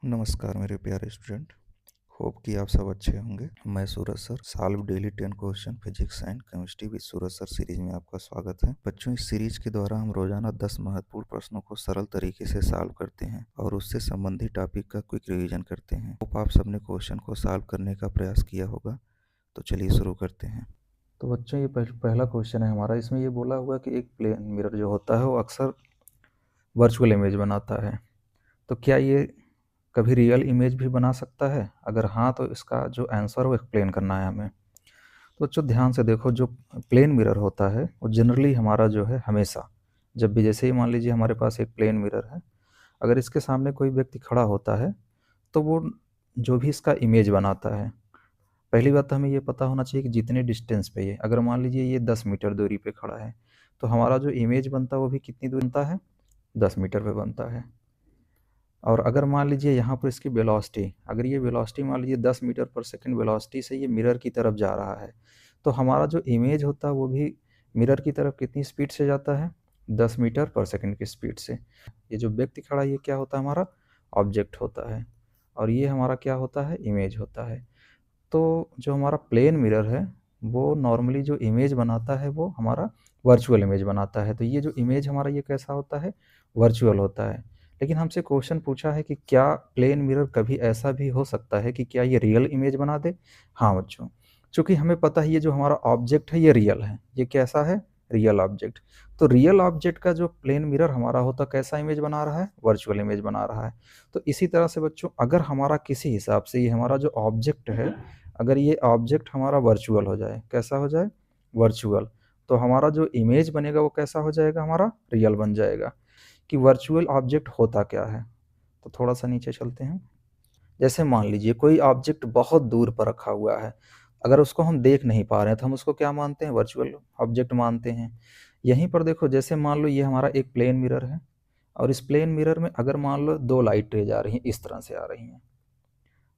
नमस्कार मेरे प्यारे स्टूडेंट। होप कि आप सब अच्छे होंगे। मैं Suraj sir solve daily 10 question physics and chemistry with Suraj sir series में आपका स्वागत है। बच्चों, इस सीरीज के द्वारा हम रोजाना 10 महत्वपूर्ण प्रश्नों को सरल तरीके से सॉल्व करते हैं और उससे संबंधित टॉपिक का क्विक रिवीजन करते हैं। होप आप सबने क्वेश्चन को सॉल्व करने का प्रयास किया होगा। तो चलिए शुरू करते हैं। तो बच्चों, ये पहला क्वेश्चन है हमारा। इसमें ये बोला हुआ कि एक प्लेन मिरर जो होता है वो अक्सर वर्चुअल इमेज बनाता है। तो क्या ये कभी रियल इमेज भी बना सकता है? अगर हाँ, तो इसका जो आंसर वो एक्सप्लेन करना है हमें। तो बच्चों ध्यान से देखो, जो प्लेन मिरर होता है वो जनरली हमारा जो है हमेशा जब भी, जैसे ही मान लीजिए हमारे पास एक प्लेन मिरर है, अगर इसके सामने कोई व्यक्ति खड़ा होता है तो वो जो भी इसका इमेज बनाता है, पहली बात तो हमें ये पता होना चाहिए कि जितने डिस्टेंस पे ये, अगर मान लीजिए ये 10 मीटर दूरी पे खड़ा है, तो हमारा जो इमेज बनता है वो भी कितनी दूर बनता है? 10 मीटर पे बनता है। और अगर मान लीजिए यहाँ पर इसकी वेलोसिटी, अगर ये वेलोसिटी मान लीजिए 10 मीटर पर सेकंड वेलोसिटी से ये मिरर की तरफ जा रहा है, तो हमारा जो इमेज होता है वो भी मिरर की तरफ कितनी स्पीड से जाता है? 10 मीटर पर सेकंड की स्पीड से। ये जो व्यक्ति खड़ा है ये क्या होता है? हमारा ऑब्जेक्ट होता है, और ये हमारा क्या होता है? इमेज होता है। तो जो हमारा प्लेन मिरर है वो नॉर्मली जो इमेज बनाता है वो हमारा वर्चुअल इमेज बनाता है। तो ये जो इमेज हमारा ये कैसा होता है? वर्चुअल होता है। लेकिन हमसे क्वेश्चन पूछा है कि क्या प्लेन मिरर कभी ऐसा भी हो सकता है कि क्या ये रियल इमेज बना दे? हाँ बच्चों, चूँकि हमें पता है ये जो हमारा ऑब्जेक्ट है ये रियल है। ये कैसा है? Real object. तो रियल ऑब्जेक्ट का जो प्लेन मिरर हमारा होता कैसा इमेज बना रहा है? वर्चुअल इमेज बना रहा है। तो इसी तरह से बच्चों, अगर हमारा किसी हिसाब से ये हमारा जो ऑब्जेक्ट है, अगर ये ऑब्जेक्ट हमारा वर्चुअल हो जाए, कैसा हो जाए? वर्चुअल, तो हमारा जो इमेज बनेगा वो कैसा हो जाएगा? हमारा रियल बन जाएगा। कि वर्चुअल ऑब्जेक्ट होता क्या है, तो थोड़ा सा नीचे चलते हैं। जैसे मान लीजिए कोई ऑब्जेक्ट बहुत दूर पर रखा हुआ है, अगर उसको हम देख नहीं पा रहे हैं तो हम उसको क्या मानते हैं? वर्चुअल ऑब्जेक्ट मानते हैं। यहीं पर देखो, जैसे मान लो ये हमारा एक प्लेन मिरर है, और इस प्लेन मिरर में अगर मान लो दो लाइट रेज आ रही हैं, इस तरह से आ रही हैं,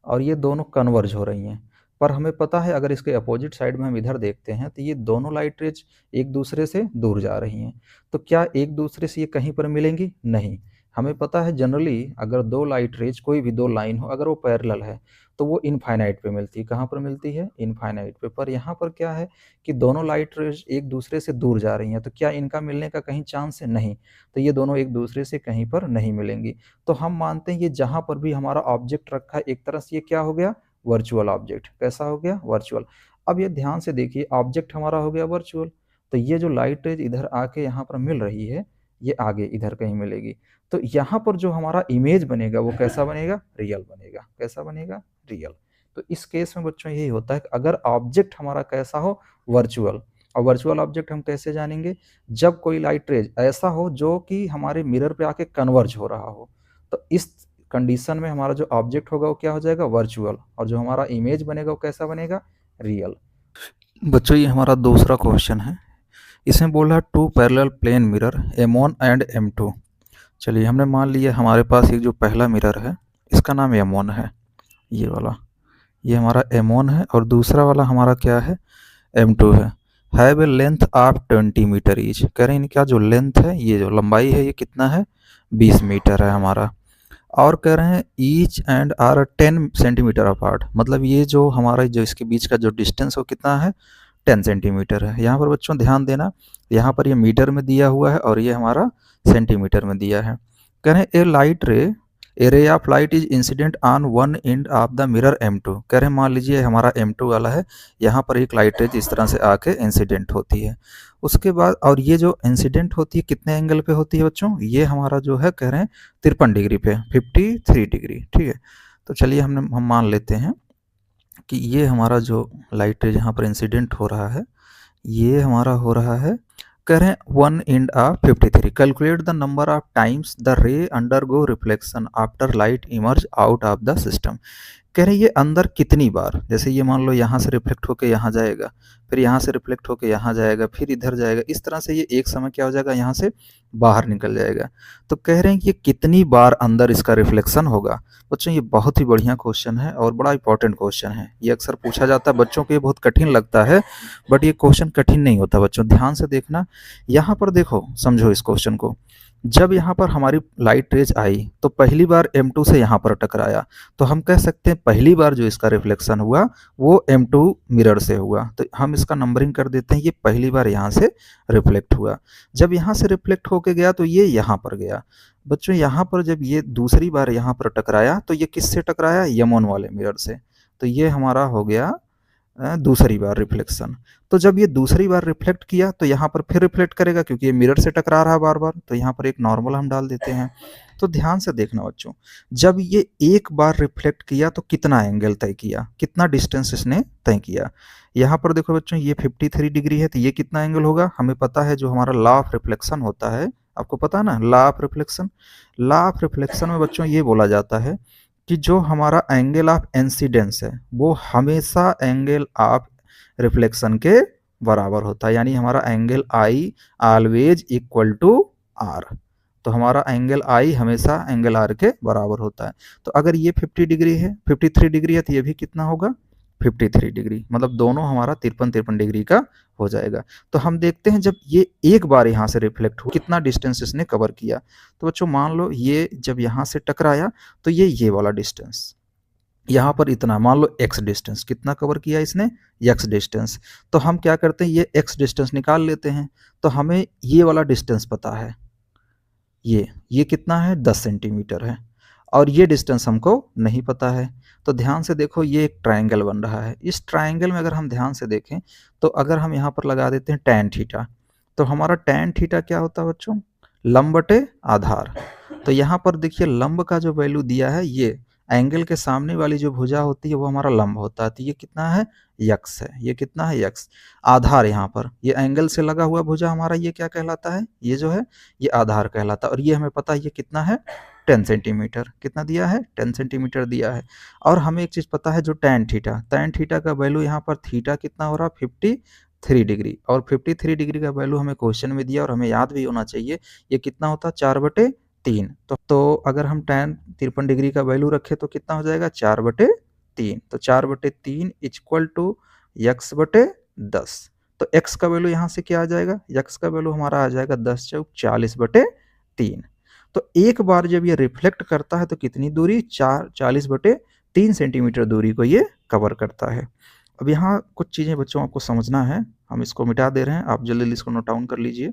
और ये दोनों कन्वर्ज हो रही हैं। पर हमें पता है अगर इसके अपोजिट साइड में हम इधर देखते हैं तो ये दोनों लाइट रेज एक दूसरे से दूर जा रही हैं। तो क्या एक दूसरे से ये कहीं पर मिलेंगी? नहीं। हमें पता है जनरली अगर दो लाइट रेज, कोई भी दो लाइन हो, अगर वो पैरेलल है तो वो इनफाइनाइट पे मिलती है। कहाँ पर मिलती है? इनफाइनाइट पे। पर यहाँ पर क्या है कि दोनों लाइट रेज एक दूसरे से दूर जा रही हैं, तो क्या इनका मिलने का कहीं चांस है? नहीं। तो ये दोनों एक दूसरे से कहीं पर नहीं मिलेंगी। तो हम मानते हैं ये जहाँ पर भी हमारा ऑब्जेक्ट रखा है, एक तरह से ये क्या हो गया? Virtual object. कैसा हो गया? वर्चुअल। अब ये ध्यान से देखिए, ऑब्जेक्ट हमारा हो गया वर्चुअल, तो ये जो लाइट रेज इधर आके यहाँ पर मिल रही है, ये आगे इधर कहीं मिलेगी। तो यहाँ पर जो हमारा इमेज बनेगा वो कैसा बनेगा? रियल बनेगा। कैसा बनेगा? रियल। तो इस केस में बच्चों यही होता है कि अगर ऑब्जेक्ट हमारा कैसा हो? वर्चुअल। और वर्चुअल ऑब्जेक्ट हम कैसे जानेंगे? जब कोई लाइट रेज ऐसा हो जो कि हमारे मिरर पे आके कन्वर्ज हो रहा हो, तो इस कंडीशन में हमारा जो ऑब्जेक्ट होगा वो क्या हो जाएगा? वर्चुअल। और जो हमारा इमेज बनेगा वो कैसा बनेगा? रियल। बच्चों, ये हमारा दूसरा क्वेश्चन है। इसमें बोला two parallel plane mirror M1 and M2। चलिए, हमने मान लिया हमारे पास एक जो पहला मिरर है इसका नाम M1 है, ये वाला, ये हमारा M1 है, और दूसरा वाला हमारा क्या है? M2 है। Have a length of 20 metre each. कह रहे हैं इनका जो लेंथ है, ये जो लंबाई है, ये कितना है? 20 मीटर है हमारा। और कह रहे हैं each end are 10 centimetre apart, मतलब ये जो हमारा जो इसके बीच का जो डिस्टेंस वो कितना है? 10 सेंटीमीटर है। यहाँ पर बच्चों ध्यान देना, यहाँ पर ये मीटर में दिया हुआ है और ये हमारा सेंटीमीटर में दिया है। कह रहे हैं ए लाइट रे, ए ray of light is incident on one end of the mirror M2। कह रहे हैं मान लीजिए हमारा M2 वाला है, यहाँ पर एक लाइट रेज इस तरह से आके इंसिडेंट होती है। उसके बाद, और ये जो इंसिडेंट होती है कितने एंगल पे होती है बच्चों? ये हमारा जो है कह रहे हैं 53 डिग्री पे, 53 डिग्री। ठीक है, तो चलिए हम मान लेते हैं कि ये हमारा जो लाइट रे जहाँ पर इंसिडेंट हो रहा है, ये हमारा हो रहा है, कह रहे हैं 1 end of 53। Calculate the number of times the रे undergo reflection after light emerge out of the system. कह रहे हैं ये अंदर कितनी बार, जैसे ये मान लो यहाँ से रिफ्लेक्ट होके यहाँ जाएगा, फिर यहाँ से रिफ्लेक्ट होके यहाँ जाएगा, फिर इधर जाएगा, इस तरह से ये एक समय क्या हो जाएगा? यहाँ से बाहर निकल जाएगा। तो कह रहे हैं कि ये कितनी बार अंदर इसका रिफ्लेक्शन होगा। बच्चों, ये बहुत ही बढ़िया क्वेश्चन है और बड़ा इंपॉर्टेंट क्वेश्चन है। ये अक्सर पूछा जाता है, बच्चों को ये बहुत कठिन लगता है, बट ये क्वेश्चन कठिन नहीं होता। बच्चों ध्यान से देखना, यहाँ पर देखो, समझो इस क्वेश्चन को। जब यहाँ पर हमारी लाइट रेज आई तो पहली बार M2 से यहाँ पर टकराया, तो हम कह सकते हैं पहली बार जो इसका रिफ्लेक्शन हुआ वो M2 मिरर से हुआ, तो हम इसका नंबरिंग कर देते हैं, ये पहली बार यहाँ से रिफ्लेक्ट हुआ। जब यहाँ से रिफ्लेक्ट होके गया तो ये यहाँ पर गया। बच्चों यहाँ पर जब ये दूसरी बार यहाँ पर टकराया तो ये किससे टकराया, M1 वाले मिरर से, तो ये हमारा हो गया दूसरी बार रिफ्लेक्शन। तो जब ये दूसरी बार रिफ्लेक्ट किया तो यहाँ पर फिर रिफ्लेक्ट करेगा क्योंकि ये मिरर से टकरा रहा है बार बार, तो यहाँ पर एक नॉर्मल हम डाल देते हैं। तो ध्यान से देखना बच्चों, जब ये एक बार रिफ्लेक्ट किया तो कितना एंगल तय किया, कितना डिस्टेंस इसने तय किया। यहाँ पर देखो बच्चों ये 53 डिग्री है, तो ये कितना एंगल होगा, हमें पता है जो हमारा लॉ ऑफ रिफ्लेक्शन होता है, आपको पता है ना law of reflection. Law of reflection में बच्चों ये बोला जाता है कि जो हमारा एंगल ऑफ इंसिडेंस है वो हमेशा एंगल ऑफ रिफ्लेक्शन के बराबर होता है, यानी हमारा angle i always equal to r. तो हमारा एंगल आई हमेशा एंगल आर के बराबर होता है। तो अगर ये 50 डिग्री है, 53 डिग्री है, तो ये भी कितना होगा 53 डिग्री, मतलब दोनों हमारा 53 डिग्री का हो जाएगा। तो हम देखते हैं जब ये एक बार यहाँ से रिफ्लेक्ट हुआ कितना डिस्टेंस इसने कवर किया। तो बच्चों मान लो ये जब यहाँ से टकराया तो ये वाला डिस्टेंस यहाँ पर इतना, मान लो x डिस्टेंस कितना कवर किया इसने, x डिस्टेंस। तो हम क्या करते हैं, ये x डिस्टेंस निकाल लेते हैं। तो हमें ये वाला डिस्टेंस पता है, ये कितना है 10 सेंटीमीटर है, और ये डिस्टेंस हमको नहीं पता है। तो ध्यान से देखो ये एक ट्रायंगल बन रहा है, इस ट्रायंगल में अगर हम ध्यान से देखें तो अगर हम यहाँ पर लगा देते हैं tan थीटा, तो हमारा tan थीटा क्या होता है बच्चों, लंब बटे आधार। तो यहाँ पर देखिए लंब का जो वैल्यू दिया है, ये एंगल के सामने वाली जो भुजा होती है वो हमारा लंब होता है, तो ये कितना है यक्स है, ये कितना है यक्स। आधार यहाँ पर ये एंगल से लगा हुआ भुजा हमारा ये क्या कहलाता है, ये जो है ये आधार कहलाता है, और ये हमें पता है ये कितना है 10 सेंटीमीटर, कितना दिया है 10 सेंटीमीटर दिया है। और हमें एक चीज़ पता है जो tan थीटा का वैल्यू यहाँ पर थीटा कितना हो रहा 53 डिग्री, और 53 डिग्री का वैल्यू हमें क्वेश्चन में दिया और हमें याद भी होना चाहिए ये कितना होता 4/3। तो अगर हम tan 53 डिग्री का वैल्यू रखें तो कितना हो जाएगा 4/3, तो 4/3 इक्वल टू x/10। तो x का वैल्यू यहाँ से क्या आ जाएगा, x का वैल्यू हमारा आ जाएगा 10 चौक 40/3। तो एक बार जब ये रिफ्लेक्ट करता है तो कितनी दूरी 40/3 सेंटीमीटर दूरी को ये कवर करता है। अब यहाँ कुछ चीज़ें बच्चों आपको समझना है, हम इसको मिटा दे रहे हैं, आप जल्दी इसको नोट डाउन कर लीजिए।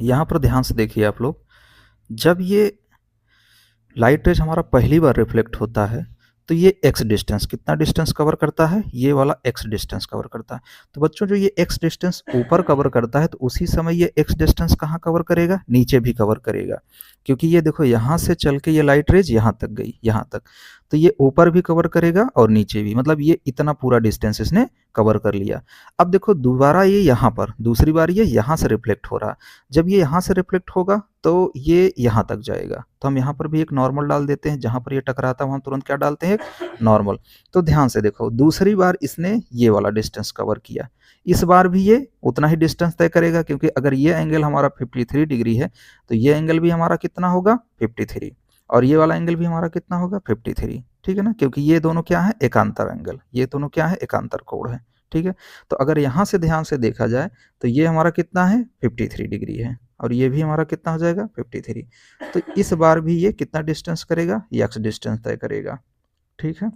यहाँ पर ध्यान से देखिए आप लोग, जब ये लाइट रेज हमारा पहली बार रिफ्लेक्ट होता है तो ये x डिस्टेंस कितना डिस्टेंस कवर करता है, ये वाला x डिस्टेंस कवर करता है। तो बच्चों जो ये x डिस्टेंस ऊपर कवर करता है तो उसी समय ये x डिस्टेंस कहाँ कवर करेगा, नीचे भी कवर करेगा, क्योंकि ये देखो यहाँ से चल के ये लाइट रेज यहाँ तक गई, यहाँ तक, तो ये ऊपर भी कवर करेगा और नीचे भी, मतलब ये इतना पूरा डिस्टेंस इसने कवर कर लिया। अब देखो दोबारा ये यहाँ पर दूसरी बार ये यहाँ से रिफ्लेक्ट हो रहा, जब ये यहाँ से रिफ्लेक्ट होगा तो ये यहाँ तक जाएगा, तो हम यहाँ पर भी एक नॉर्मल डाल देते हैं, जहाँ पर ये टकराता है वहाँ तुरंत क्या डालते हैं एक नॉर्मल। तो ध्यान से देखो दूसरी बार इसने ये वाला डिस्टेंस कवर किया, इस बार भी ये उतना ही डिस्टेंस तय करेगा, क्योंकि अगर ये एंगल हमारा 53 डिग्री है तो ये एंगल भी हमारा कितना होगा 53, और ये वाला एंगल भी हमारा कितना होगा 53, ठीक है ना, क्योंकि ये दोनों क्या है एकांतर एंगल, ये दोनों क्या है एकांतर कोण है, ठीक है। तो अगर यहाँ से ध्यान से देखा जाए तो ये हमारा कितना है 53 डिग्री है, और ये भी हमारा कितना हो जाएगा 53। तो इस बार भी ये कितना डिस्टेंस करेगा, x डिस्टेंस तय करेगा, ठीक है।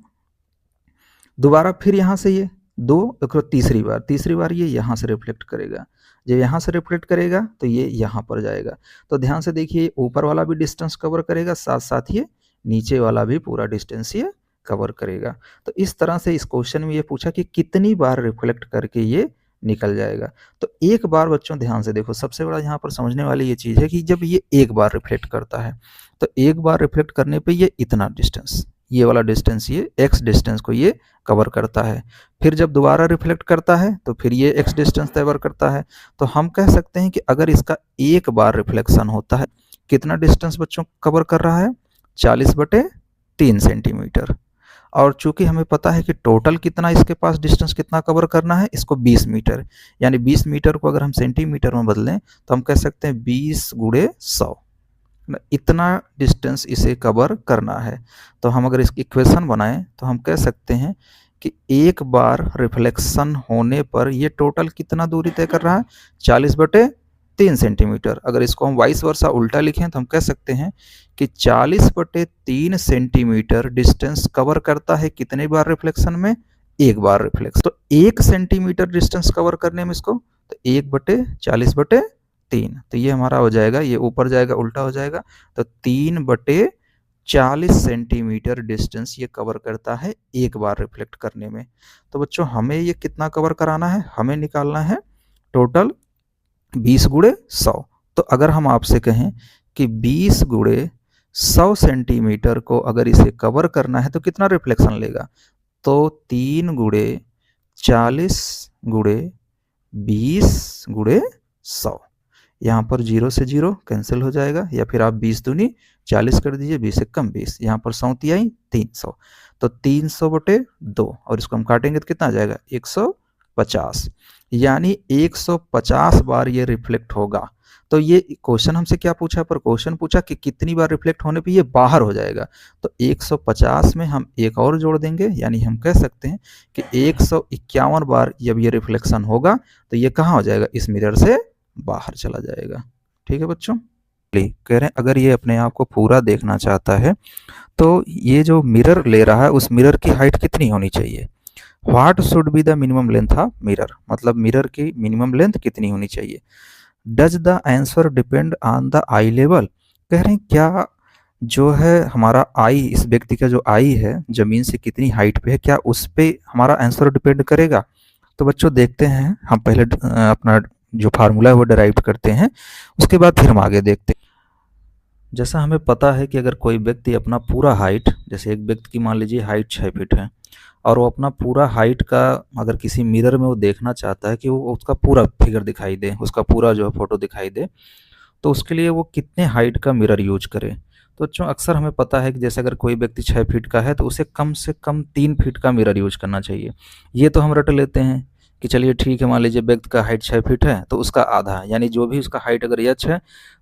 दोबारा फिर यहाँ से ये तीसरी बार ये यहाँ से रिफ्लेक्ट करेगा, जब यहाँ से रिफ्लेक्ट करेगा तो ये यहाँ पर जाएगा। तो ध्यान से देखिए ऊपर वाला भी डिस्टेंस कवर करेगा, साथ साथ ये नीचे वाला भी पूरा डिस्टेंस ये कवर करेगा। तो इस तरह से इस क्वेश्चन में ये पूछा कि कितनी बार रिफ्लेक्ट करके ये निकल जाएगा। तो एक बार बच्चों ध्यान से देखो, सबसे बड़ा यहाँ पर समझने वाली ये चीज़ है कि जब ये एक बार रिफ्लेक्ट करता है तो एक बार रिफ्लेक्ट करने पे ये इतना डिस्टेंस, ये वाला डिस्टेंस, ये x डिस्टेंस को ये कवर करता है। फिर जब दोबारा रिफ्लेक्ट करता है तो फिर ये x डिस्टेंस कवर करता है। तो हम कह सकते हैं कि अगर इसका एक बार रिफ्लेक्शन होता है कितना डिस्टेंस बच्चों कवर कर रहा है 40/3 सेंटीमीटर, और चूंकि हमें पता है कि टोटल कितना इसके पास डिस्टेंस कितना कवर करना है, इसको 20 मीटर, यानी 20 मीटर को अगर हम सेंटीमीटर में बदलें तो हम कह सकते हैं 20 × 100, इतना डिस्टेंस इसे कवर करना है। तो हम अगर इसकी इक्वेशन बनाएं तो हम कह सकते हैं कि एक बार रिफ्लेक्शन होने पर ये टोटल कितना दूरी तय कर रहा है 40/3 3 सेंटीमीटर। अगर इसको हम वाइस वर्सा उल्टा लिखें तो हम कह सकते हैं कि 40/3 सेंटीमीटर डिस्टेंस कवर करता है कितने बार रिफ्लेक्शन में? एक बार रिफ्लेक्शन। तो 1 सेंटीमीटर डिस्टेंस कवर करने में इसको तो 1/40/3, तो ये हमारा हो जाएगा, ये ऊपर जाएगा उल्टा हो जाएगा, तो 3/40 सेंटीमीटर डिस्टेंस ये कवर करता है एक बार रिफ्लेक्ट करने में। तो बच्चों हमें ये कितना कवर कराना है? हमें निकालना है टोटल 20 × 100। तो अगर हम आपसे कहें कि 20 × 100 सेंटीमीटर को अगर इसे कवर करना है तो कितना रिफ्लेक्शन लेगा? तो 3 × 20 × 100। यहाँ पर 0 से 0 कैंसिल हो जाएगा, या फिर आप 20 दूनी 40 कर दीजिए, 20 एक कम 20, यहाँ पर 100 आई 300, तो 300/2 और इसको हम काटेंगे तो कितना आ जाएगा? 150, यानी 150 बार ये रिफ्लेक्ट होगा। तो ये क्वेश्चन हमसे क्या पूछा? पर क्वेश्चन पूछा कि कितनी बार रिफ्लेक्ट होने पे ये बाहर हो जाएगा। तो 150 में हम एक और जोड़ देंगे, यानी हम कह सकते हैं कि 151 बार जब ये रिफ्लेक्शन होगा तो ये कहाँ हो जाएगा? इस मिरर से बाहर चला जाएगा। ठीक है बच्चों, कह रहे हैं अगर ये अपने आप को पूरा देखना चाहता है तो ये जो मिरर ले रहा है उस मिरर की हाइट कितनी होनी चाहिए? What should be the minimum length of mirror, मतलब मिरर की मिनिमम लेंथ कितनी होनी चाहिए? Does the answer depend on the I level, कह रहे हैं क्या जो है हमारा आई, इस व्यक्ति का जो आई है जमीन से कितनी हाइट पे है, क्या उस पे हमारा आंसर डिपेंड करेगा? तो बच्चों देखते हैं, हम पहले अपना जो फार्मूला है वो डिराइव करते हैं, उसके बाद फिर हम आगे देखते हैं। जैसा हमें पता है कि अगर कोई व्यक्ति अपना पूरा हाइट, जैसे एक व्यक्ति की मान लीजिए हाइट 6 फीट है और वो अपना पूरा हाइट का अगर किसी मिरर में वो देखना चाहता है कि वो उसका पूरा फिगर दिखाई दे, उसका पूरा जो है फोटो दिखाई दे, तो उसके लिए वो कितने हाइट का मिरर यूज करे? तो बच्चों अक्सर हमें पता है कि जैसे अगर कोई व्यक्ति 6 फीट का है तो उसे कम से कम 3 फीट का मिरर यूज करना चाहिए। ये तो हम रट लेते हैं कि चलिए ठीक है, मान लीजिए व्यक्ति का हाइट 6 फीट है तो उसका आधा, यानी जो भी उसका हाइट अगर h है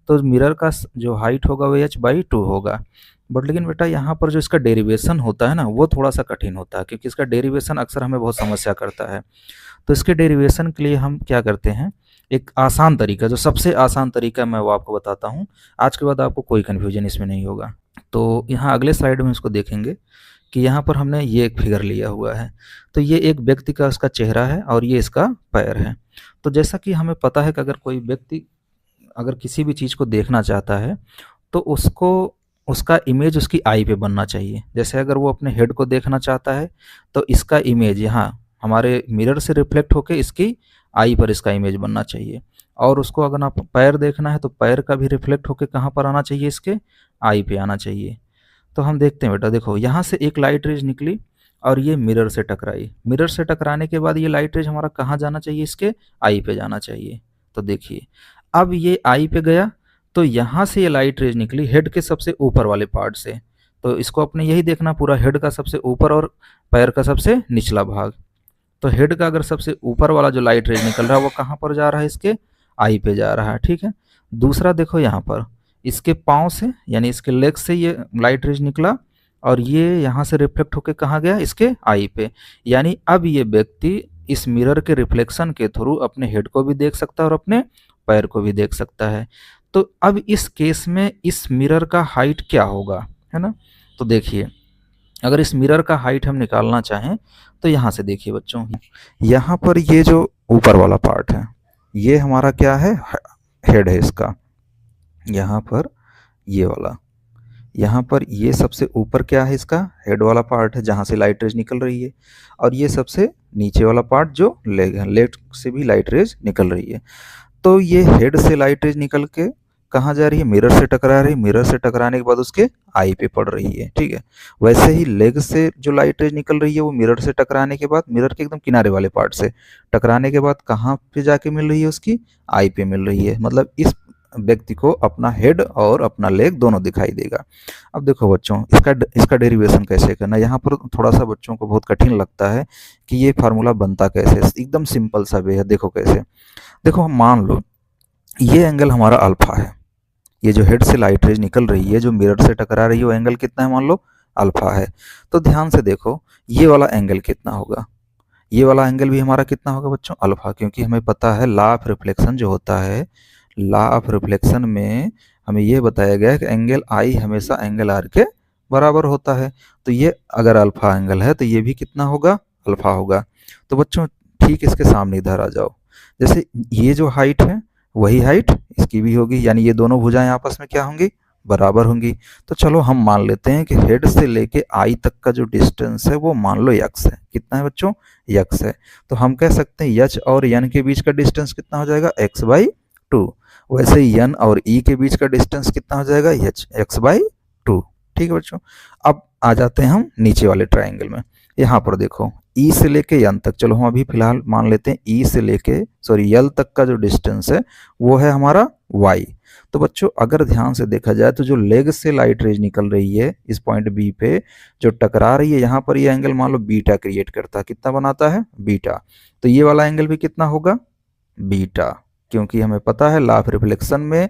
तो मिरर का जो हाइट होगा वो h/2 होगा। बट लेकिन बेटा यहाँ पर जो इसका डेरिवेशन होता है ना वो थोड़ा सा कठिन होता है, क्योंकि इसका डेरिवेशन अक्सर हमें बहुत समस्या करता है। तो इसके डेरिवेशन के लिए हम क्या करते हैं, एक आसान तरीका, जो सबसे आसान तरीका मैं वो आपको बताता हूँ। आज के बाद आपको कोई कन्फ्यूजन इसमें नहीं होगा। तो यहाँ अगले स्लाइड में इसको देखेंगे कि यहाँ पर हमने ये एक फिगर लिया हुआ है। तो ये एक व्यक्ति का उसका चेहरा है और ये इसका पैर है। तो जैसा कि हमें पता है कि अगर कोई व्यक्ति अगर किसी भी चीज़ को देखना चाहता है तो उसको उसका इमेज उसकी आई पे बनना चाहिए। जैसे अगर वो अपने हेड को देखना चाहता है तो इसका इमेज यहाँ हमारे मिरर से रिफ्लेक्ट होकर इसकी आई पर इसका इमेज बनना चाहिए। और उसको अगर आप पैर देखना है तो पैर का भी रिफ्लेक्ट होकर कहाँ पर आना चाहिए? इसके आई पे आना चाहिए। तो हम देखते हैं बेटा, देखो यहाँ से एक लाइट रेज निकली और ये मिरर से टकराई। मिरर से टकराने के बाद ये लाइट रेज हमारा कहाँ जाना चाहिए? इसके आई पे जाना चाहिए। तो देखिए अब ये आई पे गया तो यहाँ से ये लाइट रेज निकली हेड के सबसे ऊपर वाले पार्ट से। तो इसको अपने यही देखना, पूरा हेड का सबसे ऊपर और पैर का सबसे निचला भाग। तो हेड का अगर सबसे ऊपर वाला जो लाइट रेज निकल रहा है वो कहाँ पर जा रहा है? इसके आई पे जा रहा है। ठीक है, दूसरा देखो यहाँ पर इसके पाँव से यानी इसके लेग से ये लाइट रेज निकला और ये यहाँ से रिफ्लेक्ट होकर कहाँ गया? इसके आई पे। यानी अब ये व्यक्ति इस मिरर के रिफ्लेक्शन के थ्रू अपने हेड को भी देख सकता है और अपने पैर को भी देख सकता है। तो अब इस केस में इस मिरर का हाइट क्या होगा, है ना? तो देखिए अगर इस मिरर का हाइट हम निकालना चाहें तो यहाँ से देखिए बच्चों, यहाँ पर ये जो ऊपर वाला पार्ट है ये हमारा क्या है? हेड है इसका। यहाँ पर ये वाला, यहाँ पर ये सबसे ऊपर क्या है? इसका हेड वाला पार्ट है जहाँ से लाइट रेज निकल रही है। और ये सबसे नीचे वाला पार्ट जो लेग है, लेग से भी लाइट रेज निकल रही है। तो ये हेड से लाइट रेज निकल के कहाँ जा रही है? मिरर से टकरा रही है। मिरर से टकराने के बाद उसके आई पे पड़ रही है। ठीक है, वैसे ही लेग से जो लाइट रेज निकल रही है वो मिरर से टकराने के बाद, मिरर के एकदम किनारे वाले पार्ट से टकराने के बाद कहाँ पे जाके मिल रही है? उसकी आई पे मिल रही है। मतलब इस व्यक्ति को अपना हेड और अपना लेग दोनों दिखाई देगा। अब देखो बच्चों इसका डेरिवेशन कैसे करना। यहाँ पर थोड़ा सा बच्चों को बहुत कठिन लगता है कि ये फार्मूला बनता कैसे। एकदम सिंपल सा वे है, देखो कैसे। देखो हम मान लो ये एंगल हमारा अल्फा है, ये जो हेड से लाइट रेज निकल रही है जो मिरर से टकरा रही है वो एंगल कितना है? मान लो अल्फा है। तो ध्यान से देखो ये वाला एंगल कितना होगा? ये वाला एंगल भी हमारा कितना होगा बच्चों? अल्फा, क्योंकि हमें पता है लॉ ऑफ रिफ्लेक्शन जो होता है, लॉ ऑफ रिफ्लेक्शन में हमें ये बताया गया है कि एंगल आई हमेशा एंगल आर के बराबर होता है। तो ये अगर अल्फा एंगल है तो ये भी कितना होगा, अल्फा होगा। तो बच्चों ठीक इसके सामने इधर आ जाओ, जैसे ये जो हाइट है वही हाइट इसकी भी होगी, यानी ये दोनों भुजाएं आपस में क्या होंगी, बराबर होंगी। तो चलो हम मान लेते हैं कि हेड से लेके आई तक का जो डिस्टेंस है वो मान लो यक्स है। कितना है बच्चों, यक्स है। तो हम कह सकते हैं यच और यन के बीच का डिस्टेंस कितना हो जाएगा, एक्स बाई टू। वैसे यन और ई के बीच का डिस्टेंस कितना हो जाएगा, एच एक्स बाई टू। ठीक है बच्चों, अब आ जाते हैं हम नीचे वाले ट्राइंगल में। यहाँ पर देखो ई से लेके यन तक, चलो हम अभी फिलहाल मान लेते हैं ई से लेके यल तक का जो डिस्टेंस है वो है हमारा वाई। तो बच्चों अगर ध्यान से देखा जाए तो जो लेग से लाइट रेज निकल रही है इस पॉइंट बी पे जो टकरा रही है, यहाँ पर ये एंगल मान लो बीटा क्रिएट करता है। कितना बनाता है, बीटा। तो ये वाला एंगल भी कितना होगा, बीटा, क्योंकि हमें पता है लॉ ऑफ रिफ्लेक्शन में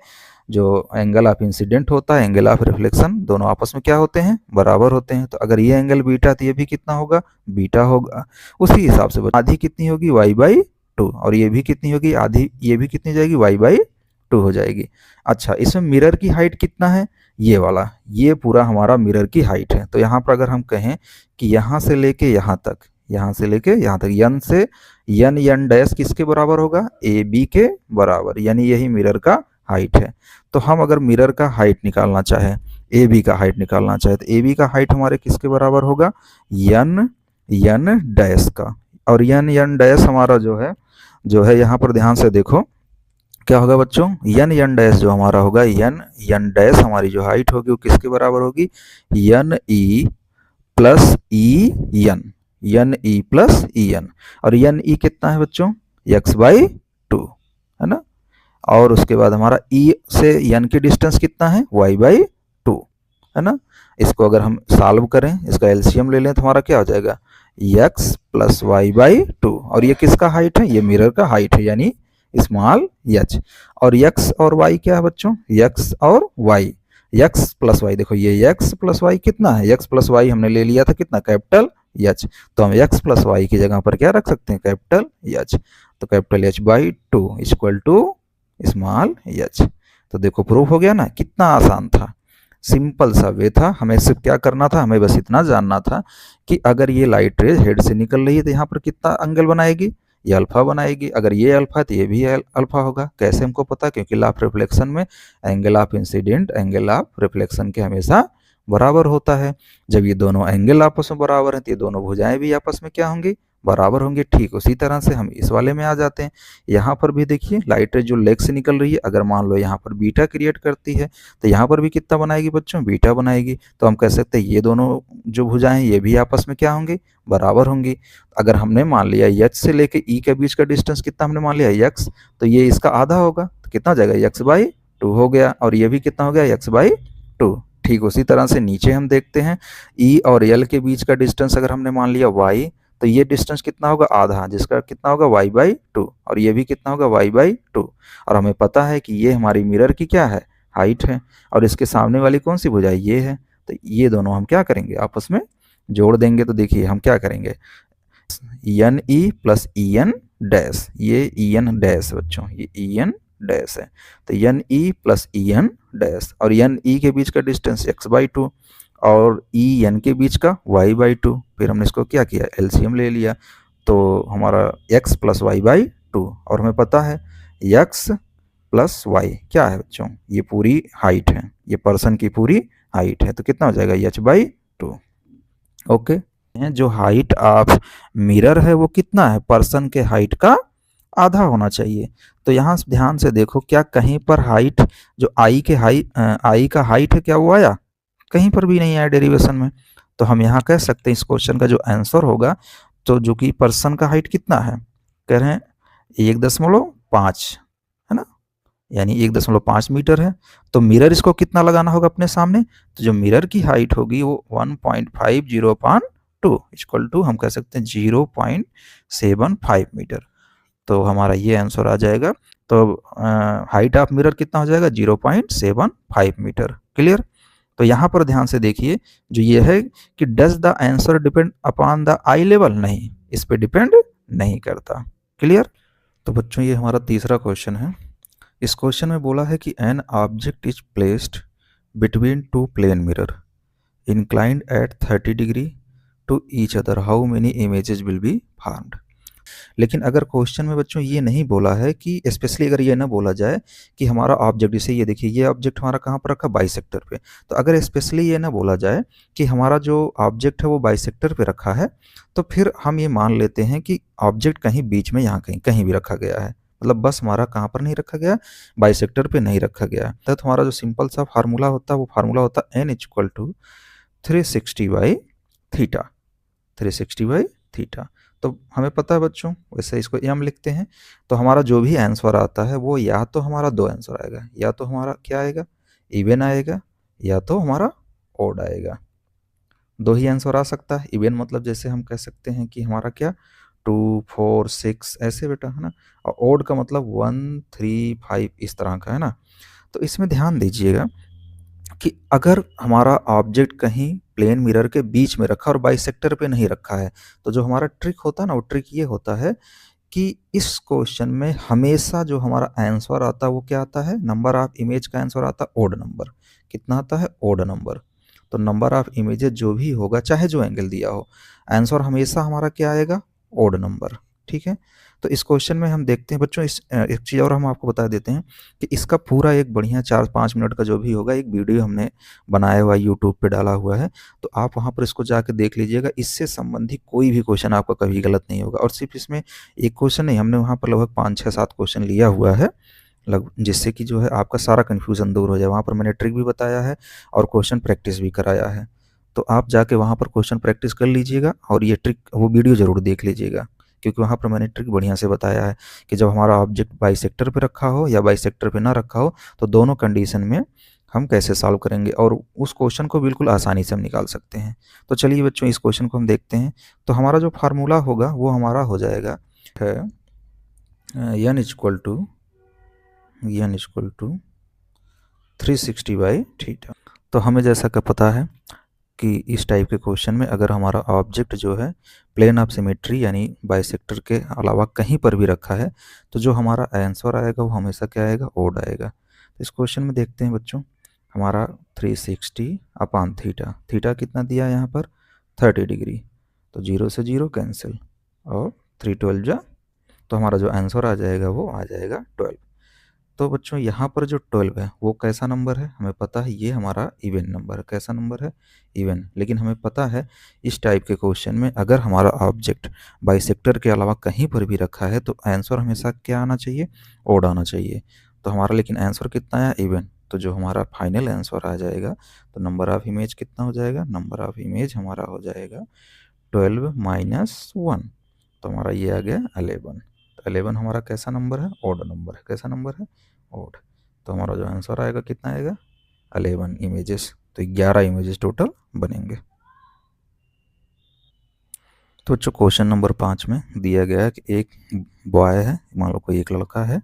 जो एंगल ऑफ इंसिडेंट होता है, एंगल ऑफ रिफ्लेक्शन, दोनों आपस में क्या होते हैं, बराबर होते हैं। तो अगर ये एंगल बीटा तो ये भी कितना होगा, बीटा होगा। उसी हिसाब से आधी कितनी होगी, वाई बाई टू, और ये भी कितनी होगी, आधी ये भी कितनी जाएगी, वाई बाई टू हो जाएगी। अच्छा, इसमें मिरर की हाइट कितना है, ये वाला, ये पूरा हमारा मिरर की हाइट है। तो यहाँ पर अगर हम कहें कि यहाँ से लेके यहाँ तक, यहाँ से लेके यहाँ तक, यन से यन डैश किसके बराबर होगा, ए बी के बराबर, यानी यही मिरर का हाइट है। तो हम अगर मिरर का हाइट निकालना चाहे, ए बी का हाइट निकालना चाहे, तो ए बी का हाइट हमारे किसके बराबर होगा, यन डैश का। और यन डैश हमारा जो है यहाँ पर ध्यान से देखो क्या होगा बच्चों, यन डैश जो हमारा होगा, यन डैश हमारी जो हाइट होगी वो किसके बराबर होगी, यन ई प्लस ई एन। और यन ई कितना है बच्चों, एक्स बाई टू, है ना। और उसके बाद हमारा ई से यन की डिस्टेंस कितना है, वाई बाई टू, है ना। इसको अगर हम सॉल्व करें, इसका एलसीएम ले लें तो हमारा क्या हो जाएगा, x plus y by two. और ये किसका हाइट है, ये मिरर का हाइट है, यानी स्मॉल एच। और एक्स और वाई क्या है बच्चों, एक्स और वाई, एक्स प्लस वाई, देखो ये एक्स प्लस वाई कितना है, एक्स प्लस वाई हमने ले लिया था कितना, कैपिटल एच। तो हम एक्स प्लस वाई की जगह पर क्या रख सकते हैं, कैपिटल एच। तो capital H by two equal to small h. तो देखो प्रूफ हो गया ना, कितना आसान था, सिंपल सा वे था। हमें सिर्फ क्या करना था, हमें बस इतना जानना था कि अगर ये लाइट रेज हेड से निकल रही है तो यहाँ पर कितना एंगल बनाएगी, ये अल्फा बनाएगी। अगर ये अल्फा है तो ये भी अल्फा होगा। कैसे हमको पता, क्योंकि लॉ ऑफ रिफ्लेक्शन में angle of incident angle of reflection के हमेशा बराबर होता है। जब ये दोनों एंगल आपस में बराबर हैं तो ये दोनों भुजाएं भी आपस में क्या होंगी, बराबर होंगे। ठीक उसी तरह से हम इस वाले में आ जाते हैं। यहाँ पर भी देखिए लाइट रेज जो लेग से निकल रही है, अगर मान लो यहाँ पर बीटा क्रिएट करती है तो यहाँ पर भी कितना बनाएगी बच्चों, बीटा बनाएगी। तो हम कह सकते हैं ये दोनों जो भुजाएं ये भी आपस में क्या होंगी, बराबर होंगी। अगर हमने मान लिया एच से लेके ई के बीच का डिस्टेंस कितना हमने मान लिया एक्स, तो ये इसका आधा होगा, तो कितना हो जाएगा, एक्स बाई टू हो गया। और ये भी कितना हो गया, एक्स बाई टू। ठीक उसी तरह से नीचे हम देखते हैं ई और एल के बीच का डिस्टेंस अगर हमने मान लिया वाई, तो ये डिस्टेंस कितना होगा, आधा, जिसका कितना होगा, वाई बाई टू। और ये भी कितना होगा, वाई बाई टू। और हमें पता है कि ये हमारी मिरर की क्या है, हाइट है। और इसके सामने वाली कौन सी भुजाई, ये है। तो ये दोनों हम क्या करेंगे, आपस में जोड़ देंगे। तो देखिए हम क्या करेंगे, N E plus E N dash, ये ई एन डैश बच्चों, ये ई एन डैश है। तो N E plus E N dash, और एन ई के बीच का डिस्टेंस एक्स बाई टू, और ई एन के बीच का वाई बाई टू। फिर हमने इसको क्या किया, एलसीएम ले लिया, तो हमारा x plus y by two. और हमें पता है एक्स प्लस वाई क्या है बच्चों, ये पूरी हाइट है, ये पर्सन की पूरी हाइट है। तो कितना हो जाएगा, एच बाई टू। ओके, जो हाइट ऑफ मिरर है वो कितना है, पर्सन के हाइट का आधा होना चाहिए। तो यहाँ ध्यान से देखो, क्या कहीं पर हाइट जो आई का हाइट है, क्या वो आया, कहीं पर भी नहीं आया डेरिवेशन में। तो हम यहाँ कह सकते हैं इस क्वेश्चन का जो आंसर होगा, तो जो कि पर्सन का हाइट कितना है, कह रहे हैं 1.5, है ना, यानी 1.5 मीटर है। तो मिरर इसको कितना लगाना होगा अपने सामने, तो जो मिरर की हाइट होगी वो 1.50/2 इक्वल टू हम कह सकते हैं 0.75 मीटर। तो हमारा ये आंसर आ जाएगा। तो हाइट ऑफ मिरर कितना हो जाएगा, 0.75 मीटर। क्लियर। तो यहाँ पर ध्यान से देखिए, जो ये है कि does the answer depend upon the I level, नहीं, इस पे डिपेंड नहीं करता। क्लियर। तो बच्चों ये हमारा तीसरा क्वेश्चन है। इस क्वेश्चन में बोला है कि an object is placed between two plane mirror inclined at 30 degree to each other, how many images will be formed. लेकिन अगर क्वेश्चन में बच्चों ये नहीं बोला है कि स्पेशली अगर ये ना बोला जाए कि हमारा ऑब्जेक्ट, जैसे ये देखिए ये ऑब्जेक्ट हमारा कहाँ पर रखा, बाइसेक्टर पे, तो अगर स्पेशली ये ना बोला जाए कि हमारा जो ऑब्जेक्ट है वो बाइसेक्टर पे रखा है, तो फिर हम ये मान लेते हैं कि ऑब्जेक्ट कहीं बीच में, यहाँ कहीं कहीं भी रखा गया है, मतलब बस हमारा कहाँ पर नहीं रखा गया, बाइसेक्टर पे नहीं रखा गया। तो हमारा जो सिंपल सा फार्मूला होता है वो फार्मूला होता है n equal to 360 by theta, 360 by theta. तो हमें पता है बच्चों, वैसे इसको एम लिखते हैं, तो हमारा जो भी आंसर आता है वो या तो हमारा दो आंसर आएगा, या तो हमारा क्या आएगा, इवन आएगा, या तो हमारा ओड आएगा। दो ही आंसर आ सकता है। इवन मतलब जैसे हम कह सकते हैं कि हमारा क्या 2 4 6 ऐसे बेटा, है ना, और ओड का मतलब 1 3 5 इस तरह का, है ना। तो इसमें ध्यान दीजिएगा कि अगर हमारा ऑब्जेक्ट कहीं प्लेन मिरर के बीच में रखा और बाइसेक्टर पे नहीं रखा है, तो जो हमारा ट्रिक होता है ना, वो ट्रिक ये होता है कि इस क्वेश्चन में हमेशा जो हमारा आंसर आता है वो क्या आता है, नंबर ऑफ इमेज का आंसर आता है ओड नंबर। कितना आता है, ओड नंबर। तो नंबर ऑफ इमेजेस जो भी होगा, चाहे जो एंगल दिया हो, आंसर हमेशा हमारा क्या आएगा, ओड नंबर। ठीक है। तो इस क्वेश्चन में हम देखते हैं बच्चों, एक चीज़ और हम आपको बता देते हैं कि इसका पूरा एक बढ़िया 4-5 मिनट का जो भी होगा एक वीडियो हमने बनाया हुआ है, यूट्यूब पे डाला हुआ है, तो आप वहाँ पर इसको जाके देख लीजिएगा। इससे संबंधित कोई भी क्वेश्चन आपका कभी गलत नहीं होगा। और सिर्फ इसमें एक क्वेश्चन नहीं, हमने वहाँ पर लगभग 5-6-7 क्वेश्चन लिया हुआ है, जिससे कि जो है आपका सारा कन्फ्यूज़न दूर हो जाए। वहाँ पर मैंने ट्रिक भी बताया है और क्वेश्चन प्रैक्टिस भी कराया है। तो आप जाके वहाँ पर क्वेश्चन प्रैक्टिस कर लीजिएगा और ये ट्रिक, वो वीडियो ज़रूर देख लीजिएगा, क्योंकि वहाँ पर मैंने ट्रिक बढ़िया से बताया है कि जब हमारा ऑब्जेक्ट बाइसेक्टर पे रखा हो या बाइसेक्टर पे ना रखा हो, तो दोनों कंडीशन में हम कैसे सॉल्व करेंगे, और उस क्वेश्चन को बिल्कुल आसानी से हम निकाल सकते हैं। तो चलिए बच्चों, इस क्वेश्चन को हम देखते हैं। तो हमारा जो फार्मूला होगा वो हमारा हो जाएगा है n equal to 360 by theta. तो हमें जैसा कि पता है कि इस टाइप के क्वेश्चन में अगर हमारा ऑब्जेक्ट जो है प्लेन ऑफ सिमेट्री यानी बाइसेक्टर के अलावा कहीं पर भी रखा है, तो जो हमारा आंसर आएगा वो हमेशा क्या आएगा, ओड आएगा। तो इस क्वेश्चन में देखते हैं बच्चों, हमारा 360 अपान थीटा, थीटा कितना दिया है यहाँ पर 30 डिग्री, तो 0 से 0 कैंसिल, और 3 12 जा, तो हमारा जो आंसर आ जाएगा वो आ जाएगा 12। तो बच्चों यहाँ पर जो 12 है वो कैसा नंबर है, हमें पता है ये हमारा इवन नंबर है। कैसा नंबर है, इवन। लेकिन हमें पता है इस टाइप के क्वेश्चन में अगर हमारा ऑब्जेक्ट बाइसेक्टर के अलावा कहीं पर भी रखा है, तो आंसर हमेशा क्या आना चाहिए, ओड आना चाहिए। तो हमारा लेकिन आंसर कितना आया, इवन। तो जो हमारा फाइनल आंसर आ जाएगा, तो नंबर ऑफ इमेज कितना हो जाएगा, नंबर ऑफ इमेज हमारा हो जाएगा 12 माइनस 1, तो हमारा ये आ गया 11। तो 11 हमारा कैसा नंबर है, ओड नंबर है। कैसा नंबर है, ओड। तो हमारा जो आंसर आएगा कितना आएगा, 11 इमेजेस। तो 11 इमेजेस टोटल बनेंगे। तो बच्चों क्वेश्चन नंबर 5 में दिया गया है कि एक बॉय है, मान लो कोई एक लड़का है,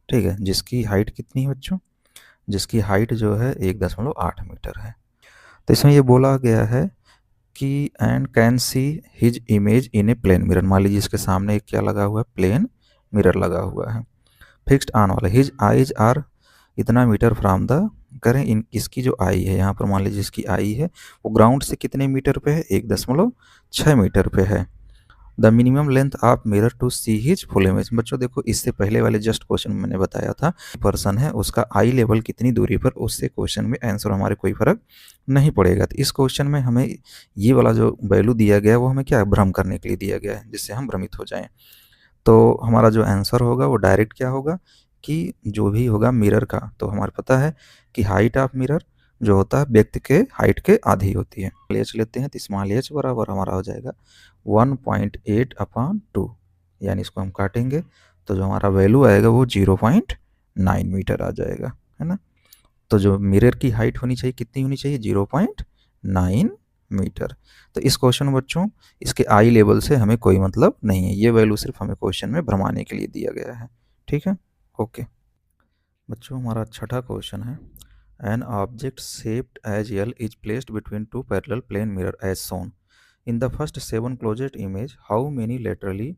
ठीक है, जिसकी हाइट कितनी है बच्चों, जिसकी हाइट जो है 1.8 मीटर है। तो इसमें ये बोला गया है कि and can see his image in a plane mirror. मान लीजिए इसके सामने एक क्या लगा हुआ है, प्लेन मिरर लगा हुआ है, फिक्स्ड ऑन वाला। हिज आईज आर इतना मीटर फ्रॉम द, करें इन, इसकी जो आई है यहाँ पर, मान लीजिए इसकी आई है वो ग्राउंड से कितने मीटर पे है, 1.6 मीटर पे है। The minimum length of mirror to see his full image. बच्चों देखो, इससे पहले वाले जस्ट क्वेश्चन में मैंने बताया था, पर्सन है उसका आई लेवल कितनी दूरी पर, उससे क्वेश्चन में आंसर हमारे कोई फर्क नहीं पड़ेगा। तो इस क्वेश्चन में हमें ये वाला जो वैल्यू दिया गया है वो हमें क्या है, भ्रम करने के लिए दिया गया है, जिससे हम भ्रमित हो जाएं। तो हमारा जो आंसर होगा वो डायरेक्ट क्या होगा कि जो भी होगा मिरर का, तो हमारे पता है कि हाइट ऑफ मिरर जो होता है व्यक्ति के हाइट के आधी होती है। एच लेते हैं तो स्मॉल एच बराबर हमारा हो जाएगा 1.8 अपान 2, यानी इसको हम काटेंगे तो जो हमारा वैल्यू आएगा वो 0.9 मीटर आ जाएगा, है ना। तो जो मिरर की हाइट होनी चाहिए कितनी होनी चाहिए, 0.9 मीटर। तो इस क्वेश्चन में बच्चों इसके आई लेवल से हमें कोई मतलब नहीं है, ये वैल्यू सिर्फ हमें क्वेश्चन में भरमाने के लिए दिया गया है। ठीक है, ओके। बच्चों हमारा छठा क्वेश्चन है, an object shaped as L is placed between two parallel plane mirror as shown in the first 7 closed image, how many laterally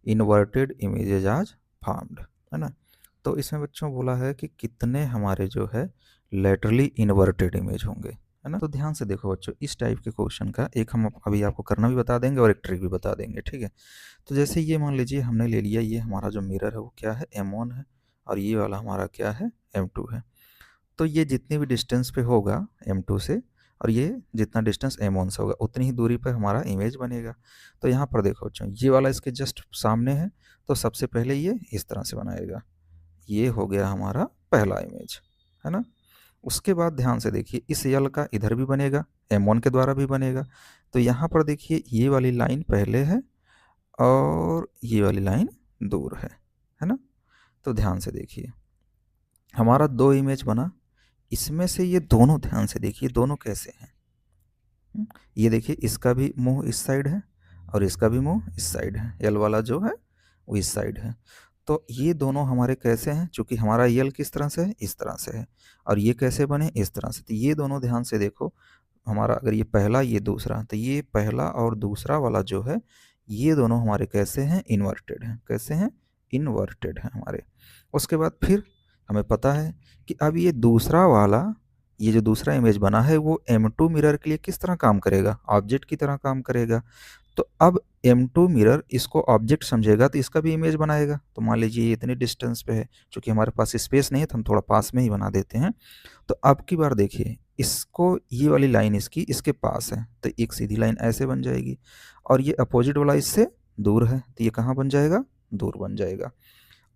inverted images are formed, है ना। तो इसमें बच्चों बोला है कि कितने हमारे जो है लेटरली इन्वर्टेड इमेज होंगे, है ना। तो ध्यान से देखो बच्चों, इस टाइप के क्वेश्चन का एक हम अभी आपको करना भी बता देंगे और एक ट्रिक भी बता देंगे, ठीक है। तो जैसे ये मान लीजिए हमने ले लिया, ये हमारा जो मिरर है वो क्या है, M1 है, और ये वाला हमारा क्या है, M2 है। तो ये जितनी भी डिस्टेंस पे होगा M2 से, और ये जितना डिस्टेंस M1 से होगा, उतनी ही दूरी पर हमारा इमेज बनेगा। तो यहाँ पर देखो बच्चों, ये वाला इसके जस्ट सामने है, तो सबसे पहले ये इस तरह से बनाएगा। ये हो गया हमारा पहला इमेज, है ना। उसके बाद ध्यान से देखिए, इस यल का इधर भी बनेगा, M1 के द्वारा भी बनेगा। तो यहाँ पर देखिए, ये वाली लाइन पहले है और ये वाली लाइन दूर है ना। तो ध्यान से देखिए, हमारा दो इमेज बना, इसमें से ये दोनों ध्यान से देखिए, दोनों कैसे हैं। ये देखिए, इसका भी मुंह इस साइड है और इसका भी मुंह इस साइड है, यल वाला जो है वो इस साइड है। तो ये दोनों हमारे कैसे हैं, चूंकि हमारा यल किस तरह से है, इस तरह से है, और ये कैसे बने, इस तरह से। तो ये दोनों ध्यान से देखो, हमारा अगर ये पहला ये दूसरा, तो ये पहला और दूसरा वाला जो है, ये दोनों हमारे कैसे हैं, इन्वर्टेड हैं। कैसे हैं, इन्वर्टेड हैं हमारे। उसके बाद फिर हमें पता है कि अब ये दूसरा वाला, ये जो दूसरा इमेज बना है वो M2 मिरर के लिए किस तरह काम करेगा, ऑब्जेक्ट की तरह काम करेगा। तो अब M2 मिरर इसको ऑब्जेक्ट समझेगा, तो इसका भी इमेज बनाएगा। तो मान लीजिए ये इतनी डिस्टेंस पे है, क्योंकि हमारे पास स्पेस नहीं है तो हम थोड़ा पास में ही बना देते हैं। तो अब की बार देखिए, इसको ये वाली लाइन इसकी इसके पास है, तो एक सीधी लाइन ऐसे बन जाएगी, और ये अपोजिट वाला इससे दूर है, तो ये कहाँ बन जाएगा, दूर बन जाएगा।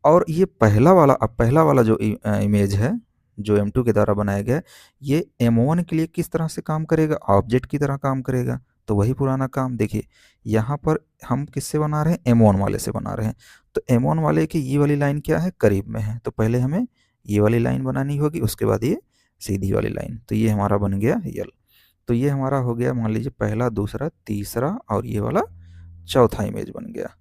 और ये पहला वाला, अब पहला वाला जो इमेज है जो M2 के द्वारा बनाया गया है, ये M1 के लिए किस तरह से काम करेगा, ऑब्जेक्ट की तरह काम करेगा। तो वही पुराना काम देखिए, यहाँ पर हम किससे बना रहे हैं, M1 वाले से बना रहे हैं। तो M1 वाले की ये वाली लाइन क्या है, करीब में है, तो पहले हमें ये वाली लाइन बनानी होगी, उसके बाद ये सीधी वाली लाइन। तो ये हमारा बन गया यल। तो ये हमारा हो गया, मान लीजिए पहला, दूसरा, तीसरा और ये वाला चौथा इमेज बन गया।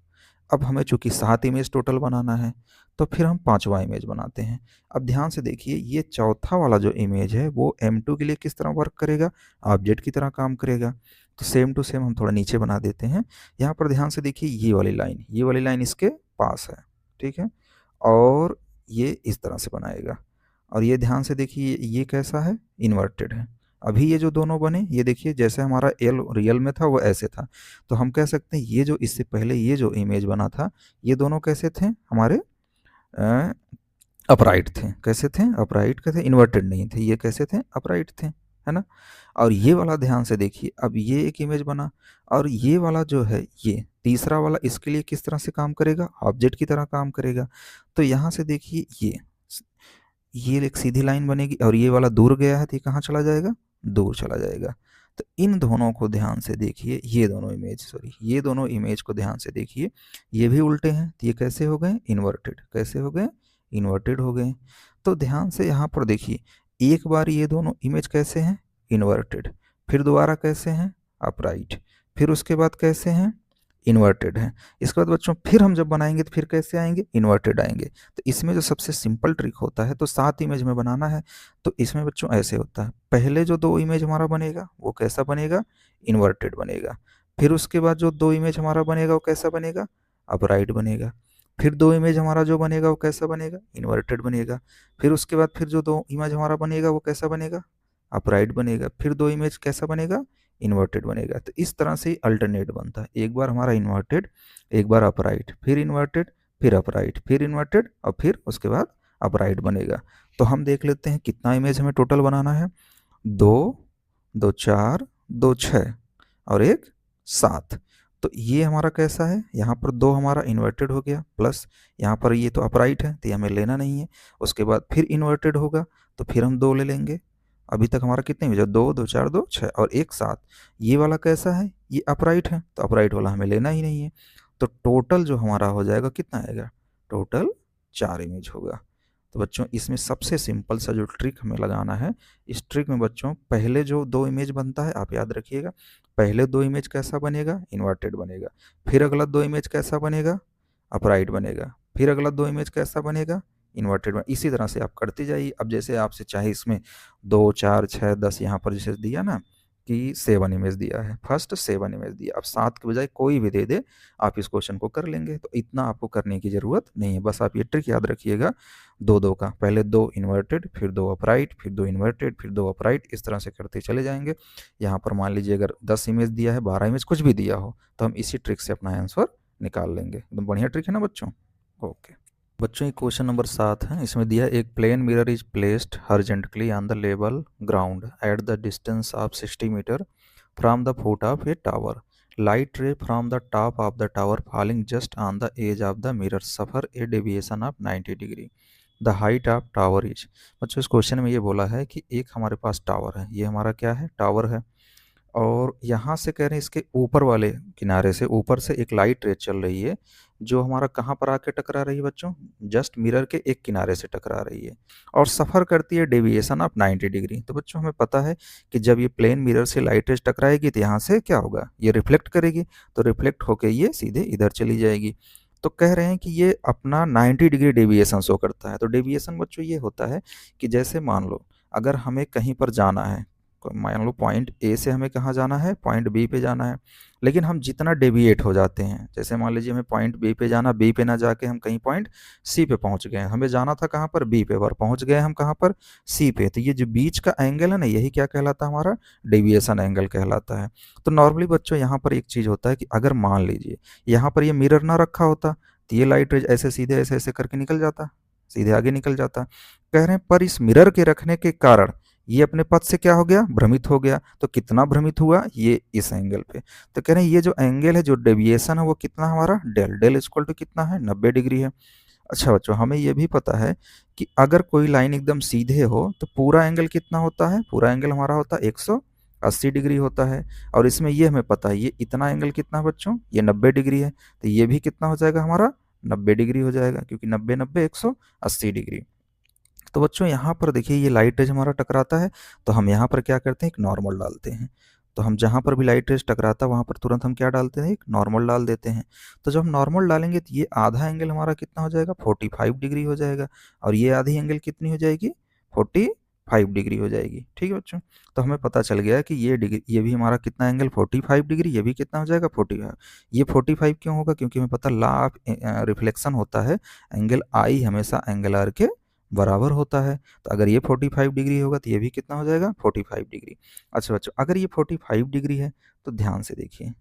अब हमें चूंकि 7 इमेज टोटल बनाना है, तो फिर हम 5वां इमेज बनाते हैं। अब ध्यान से देखिए, ये चौथा वाला जो इमेज है वो M2 के लिए किस तरह वर्क करेगा, ऑब्जेक्ट की तरह काम करेगा। तो सेम टू सेम हम थोड़ा नीचे बना देते हैं। यहाँ पर ध्यान से देखिए, ये वाली लाइन इसके पास है, ठीक है, और ये इस तरह से बनाएगा। और ये ध्यान से देखिए, ये कैसा है, इन्वर्टेड है। अभी ये जो दोनों बने, ये देखिए जैसे हमारा एल रियल में था वो ऐसे था। तो हम कह सकते हैं ये जो इससे पहले ये जो इमेज बना था, ये दोनों कैसे थे, हमारे अपराइट थे। कैसे थे, अपराइट के थे, इन्वर्टेड नहीं थे। ये कैसे थे, अपराइट थे, है ना। और ये वाला ध्यान से देखिए, अब ये एक इमेज बना, और ये वाला जो है, ये तीसरा वाला, इसके लिए किस तरह से काम करेगा, ऑब्जेक्ट की तरह काम करेगा। तो यहाँ से देखिए, ये एक सीधी लाइन बनेगी, और ये वाला दूर गया है तो ये कहाँ चला जाएगा, दूर चला जाएगा। तो इन दोनों को ध्यान से देखिए, ये दोनों इमेज को ध्यान से देखिए, ये भी उल्टे हैं, तो ये कैसे हो गए, इन्वर्टेड। कैसे हो गए, इन्वर्टेड हो गए। तो ध्यान से यहाँ पर देखिए, एक बार ये दोनों इमेज कैसे हैं, इन्वर्टेड, फिर दोबारा कैसे हैं, अपराइट, फिर उसके बाद कैसे हैं, इन्वर्टेड है। इसके बाद बच्चों फिर हम जब बनाएंगे तो फिर कैसे आएंगे, इन्वर्टेड आएंगे। तो इसमें जो सबसे सिंपल ट्रिक होता है, तो 7 इमेज में बनाना है, तो इसमें बच्चों ऐसे होता है, पहले जो 2 इमेज हमारा बनेगा वो कैसा बनेगा, इन्वर्टेड बनेगा। फिर उसके बाद जो 2 इमेज हमारा बनेगा वो कैसा बनेगा, अपराइट बनेगा। फिर 2 इमेज हमारा जो बनेगा वो कैसा बनेगा, इन्वर्टेड बनेगा। फिर उसके बाद फिर जो 2 इमेज हमारा बनेगा वो कैसा बनेगा, अपराइट बनेगा। फिर 2 इमेज कैसा बनेगा, इन्वर्टेड बनेगा। तो इस तरह से ही अल्टरनेट बनता है, एक बार हमारा इन्वर्टेड, एक बार अपराइट, फिर इन्वर्टेड, फिर अपराइट, फिर इन्वर्टेड, और फिर उसके बाद अपराइट बनेगा। तो हम देख लेते हैं कितना इमेज हमें टोटल बनाना है, 2, 2 4, 2 6 और 1 7। तो ये हमारा कैसा है, यहाँ पर 2 हमारा इन्वर्टेड हो गया, प्लस यहाँ पर ये तो अपराइट है तो ये हमें लेना नहीं है। उसके बाद फिर इन्वर्टेड होगा तो फिर हम 2 ले लेंगे। अभी तक हमारा कितने इमेज है, 2, 2 4, 2 6 और 1 7। ये वाला कैसा है, ये अपराइट है, तो अपराइट वाला हमें लेना ही नहीं है। तो टोटल जो हमारा हो जाएगा कितना आएगा, टोटल 4 इमेज होगा। तो बच्चों इसमें सबसे सिंपल सा जो ट्रिक हमें लगाना है, इस ट्रिक में बच्चों पहले जो 2 इमेज बनता है आप याद रखिएगा, पहले 2 इमेज कैसा बनेगा, इन्वर्टेड बनेगा। फिर अगला 2 इमेज कैसा बनेगा, अपराइट बनेगा। फिर अगला 2 इमेज कैसा बनेगा, इन्वर्टेड। इसी तरह से आप करते जाइए। अब जैसे आपसे चाहे इसमें 2 4 6 10 यहाँ पर जैसे दिया ना, कि 7 इमेज दिया है, फर्स्ट 7 इमेज दिया, अब 7 के बजाय कोई भी दे दे आप इस क्वेश्चन को कर लेंगे। तो इतना आपको करने की ज़रूरत नहीं है, बस आप ये ट्रिक याद रखिएगा 2-2 का, पहले 2 इन्वर्टेड फिर 2 अपराइट फिर 2 इन्वर्टेड फिर 2 अपराइट, इस तरह से करते चले जाएंगे। यहाँ पर मान लीजिए अगर 10 इमेज दिया है, 12 इमेज कुछ भी दिया हो, तो हम इसी ट्रिक से अपना आंसर निकाल लेंगे। एकदम बढ़िया ट्रिक है ना बच्चों। ओके बच्चों, ये क्वेश्चन नंबर 7 है। इसमें दिया एक plane mirror is placed horizontally on the level ground at the distance of 60 metre from the foot of a tower. Light ray from the top of the tower falling just on the edge of the mirror suffer a deviation of 90 degree. The height of tower is. बच्चों इस question में ये बोला है कि एक हमारे पास tower है, ये हमारा क्या है, टावर है, और यहाँ से कह रहे हैं इसके ऊपर वाले किनारे से ऊपर से एक लाइट रे चल रही है, जो हमारा कहाँ पर आके टकरा रही है बच्चों, जस्ट मिरर के एक किनारे से टकरा रही है और सफ़र करती है डेविएशन ऑफ 90 डिग्री। तो बच्चों हमें पता है कि जब ये प्लेन मिरर से लाइट रेज टकराएगी तो यहाँ से क्या होगा, ये रिफ्लेक्ट करेगी, तो रिफ्लेक्ट होके ये सीधे इधर चली जाएगी। तो कह रहे हैं कि ये अपना 90 डिग्री डेविएशन शो करता है। तो डेविएशन बच्चों ये होता है कि जैसे मान लो अगर हमें कहीं पर जाना है, मान लो पॉइंट ए से हमें कहाँ जाना है, पॉइंट बी पे जाना है, लेकिन हम जितना डेविएट हो जाते हैं, जैसे मान लीजिए हमें पॉइंट बी पे जाना, बी पे ना जाके हम कहीं पॉइंट सी पे पहुंच गए, हमें जाना था कहाँ पर, बी पे, पर पहुंच गए हम कहाँ पर, सी पे। तो ये जो बीच का एंगल है ना, यही क्या कहलाता है, हमारा डेविएशन एंगल कहलाता है। तो नॉर्मली बच्चों यहाँ पर एक चीज़ होता है कि अगर मान लीजिए यहाँ पर ये मिरर ना रखा होता तो ये लाइट रेज ऐसे सीधे ऐसे ऐसे करके निकल जाता, सीधे आगे निकल जाता। कह रहे हैं पर इस मिरर के रखने के कारण ये अपने पथ से क्या हो गया, भ्रमित हो गया। तो कितना भ्रमित हुआ, ये इस एंगल पे। तो कह रहे हैं ये जो एंगल है, जो डेविएशन है, वो कितना हमारा डेल, डेल इक्वल टू कितना है, 90 डिग्री है। अच्छा बच्चों हमें ये भी पता है कि अगर कोई लाइन एकदम सीधे हो तो पूरा एंगल कितना होता है, पूरा एंगल हमारा होता है 180 डिग्री होता है। और इसमें ये हमें पता है ये इतना एंगल कितना है बच्चों, ये 90 डिग्री है। तो ये भी कितना हो जाएगा हमारा, 90 डिग्री हो जाएगा, क्योंकि 90 90 180 डिग्री। तो बच्चों यहाँ पर देखिए ये लाइट रेज हमारा टकराता है, तो हम यहाँ पर क्या करते हैं, एक नॉर्मल डालते हैं। तो हम जहाँ पर भी लाइट रेज टकराता है वहाँ पर तुरंत हम क्या डालते हैं, एक नॉर्मल डाल देते हैं। तो जब हम नॉर्मल डालेंगे तो ये आधा एंगल हमारा कितना हो जाएगा, 45 डिग्री हो जाएगा, और ये आधी एंगल कितनी हो जाएगी, 45 डिग्री हो जाएगी। ठीक है बच्चों, तो हमें पता चल गया कि ये डिग्री, ये भी हमारा कितना एंगल 45 डिग्री, ये भी कितना हो जाएगा 45। ये 45 क्यों होगा, क्योंकि हमें पता लॉ ऑफ रिफ्लेक्शन होता है, एंगल आई हमेशा एंगल आर के बराबर होता है। तो अगर ये 45 डिग्री होगा तो ये भी कितना हो जाएगा, 45 डिग्री। अच्छा बच्चों अगर ये 45 डिग्री है तो ध्यान से देखिए,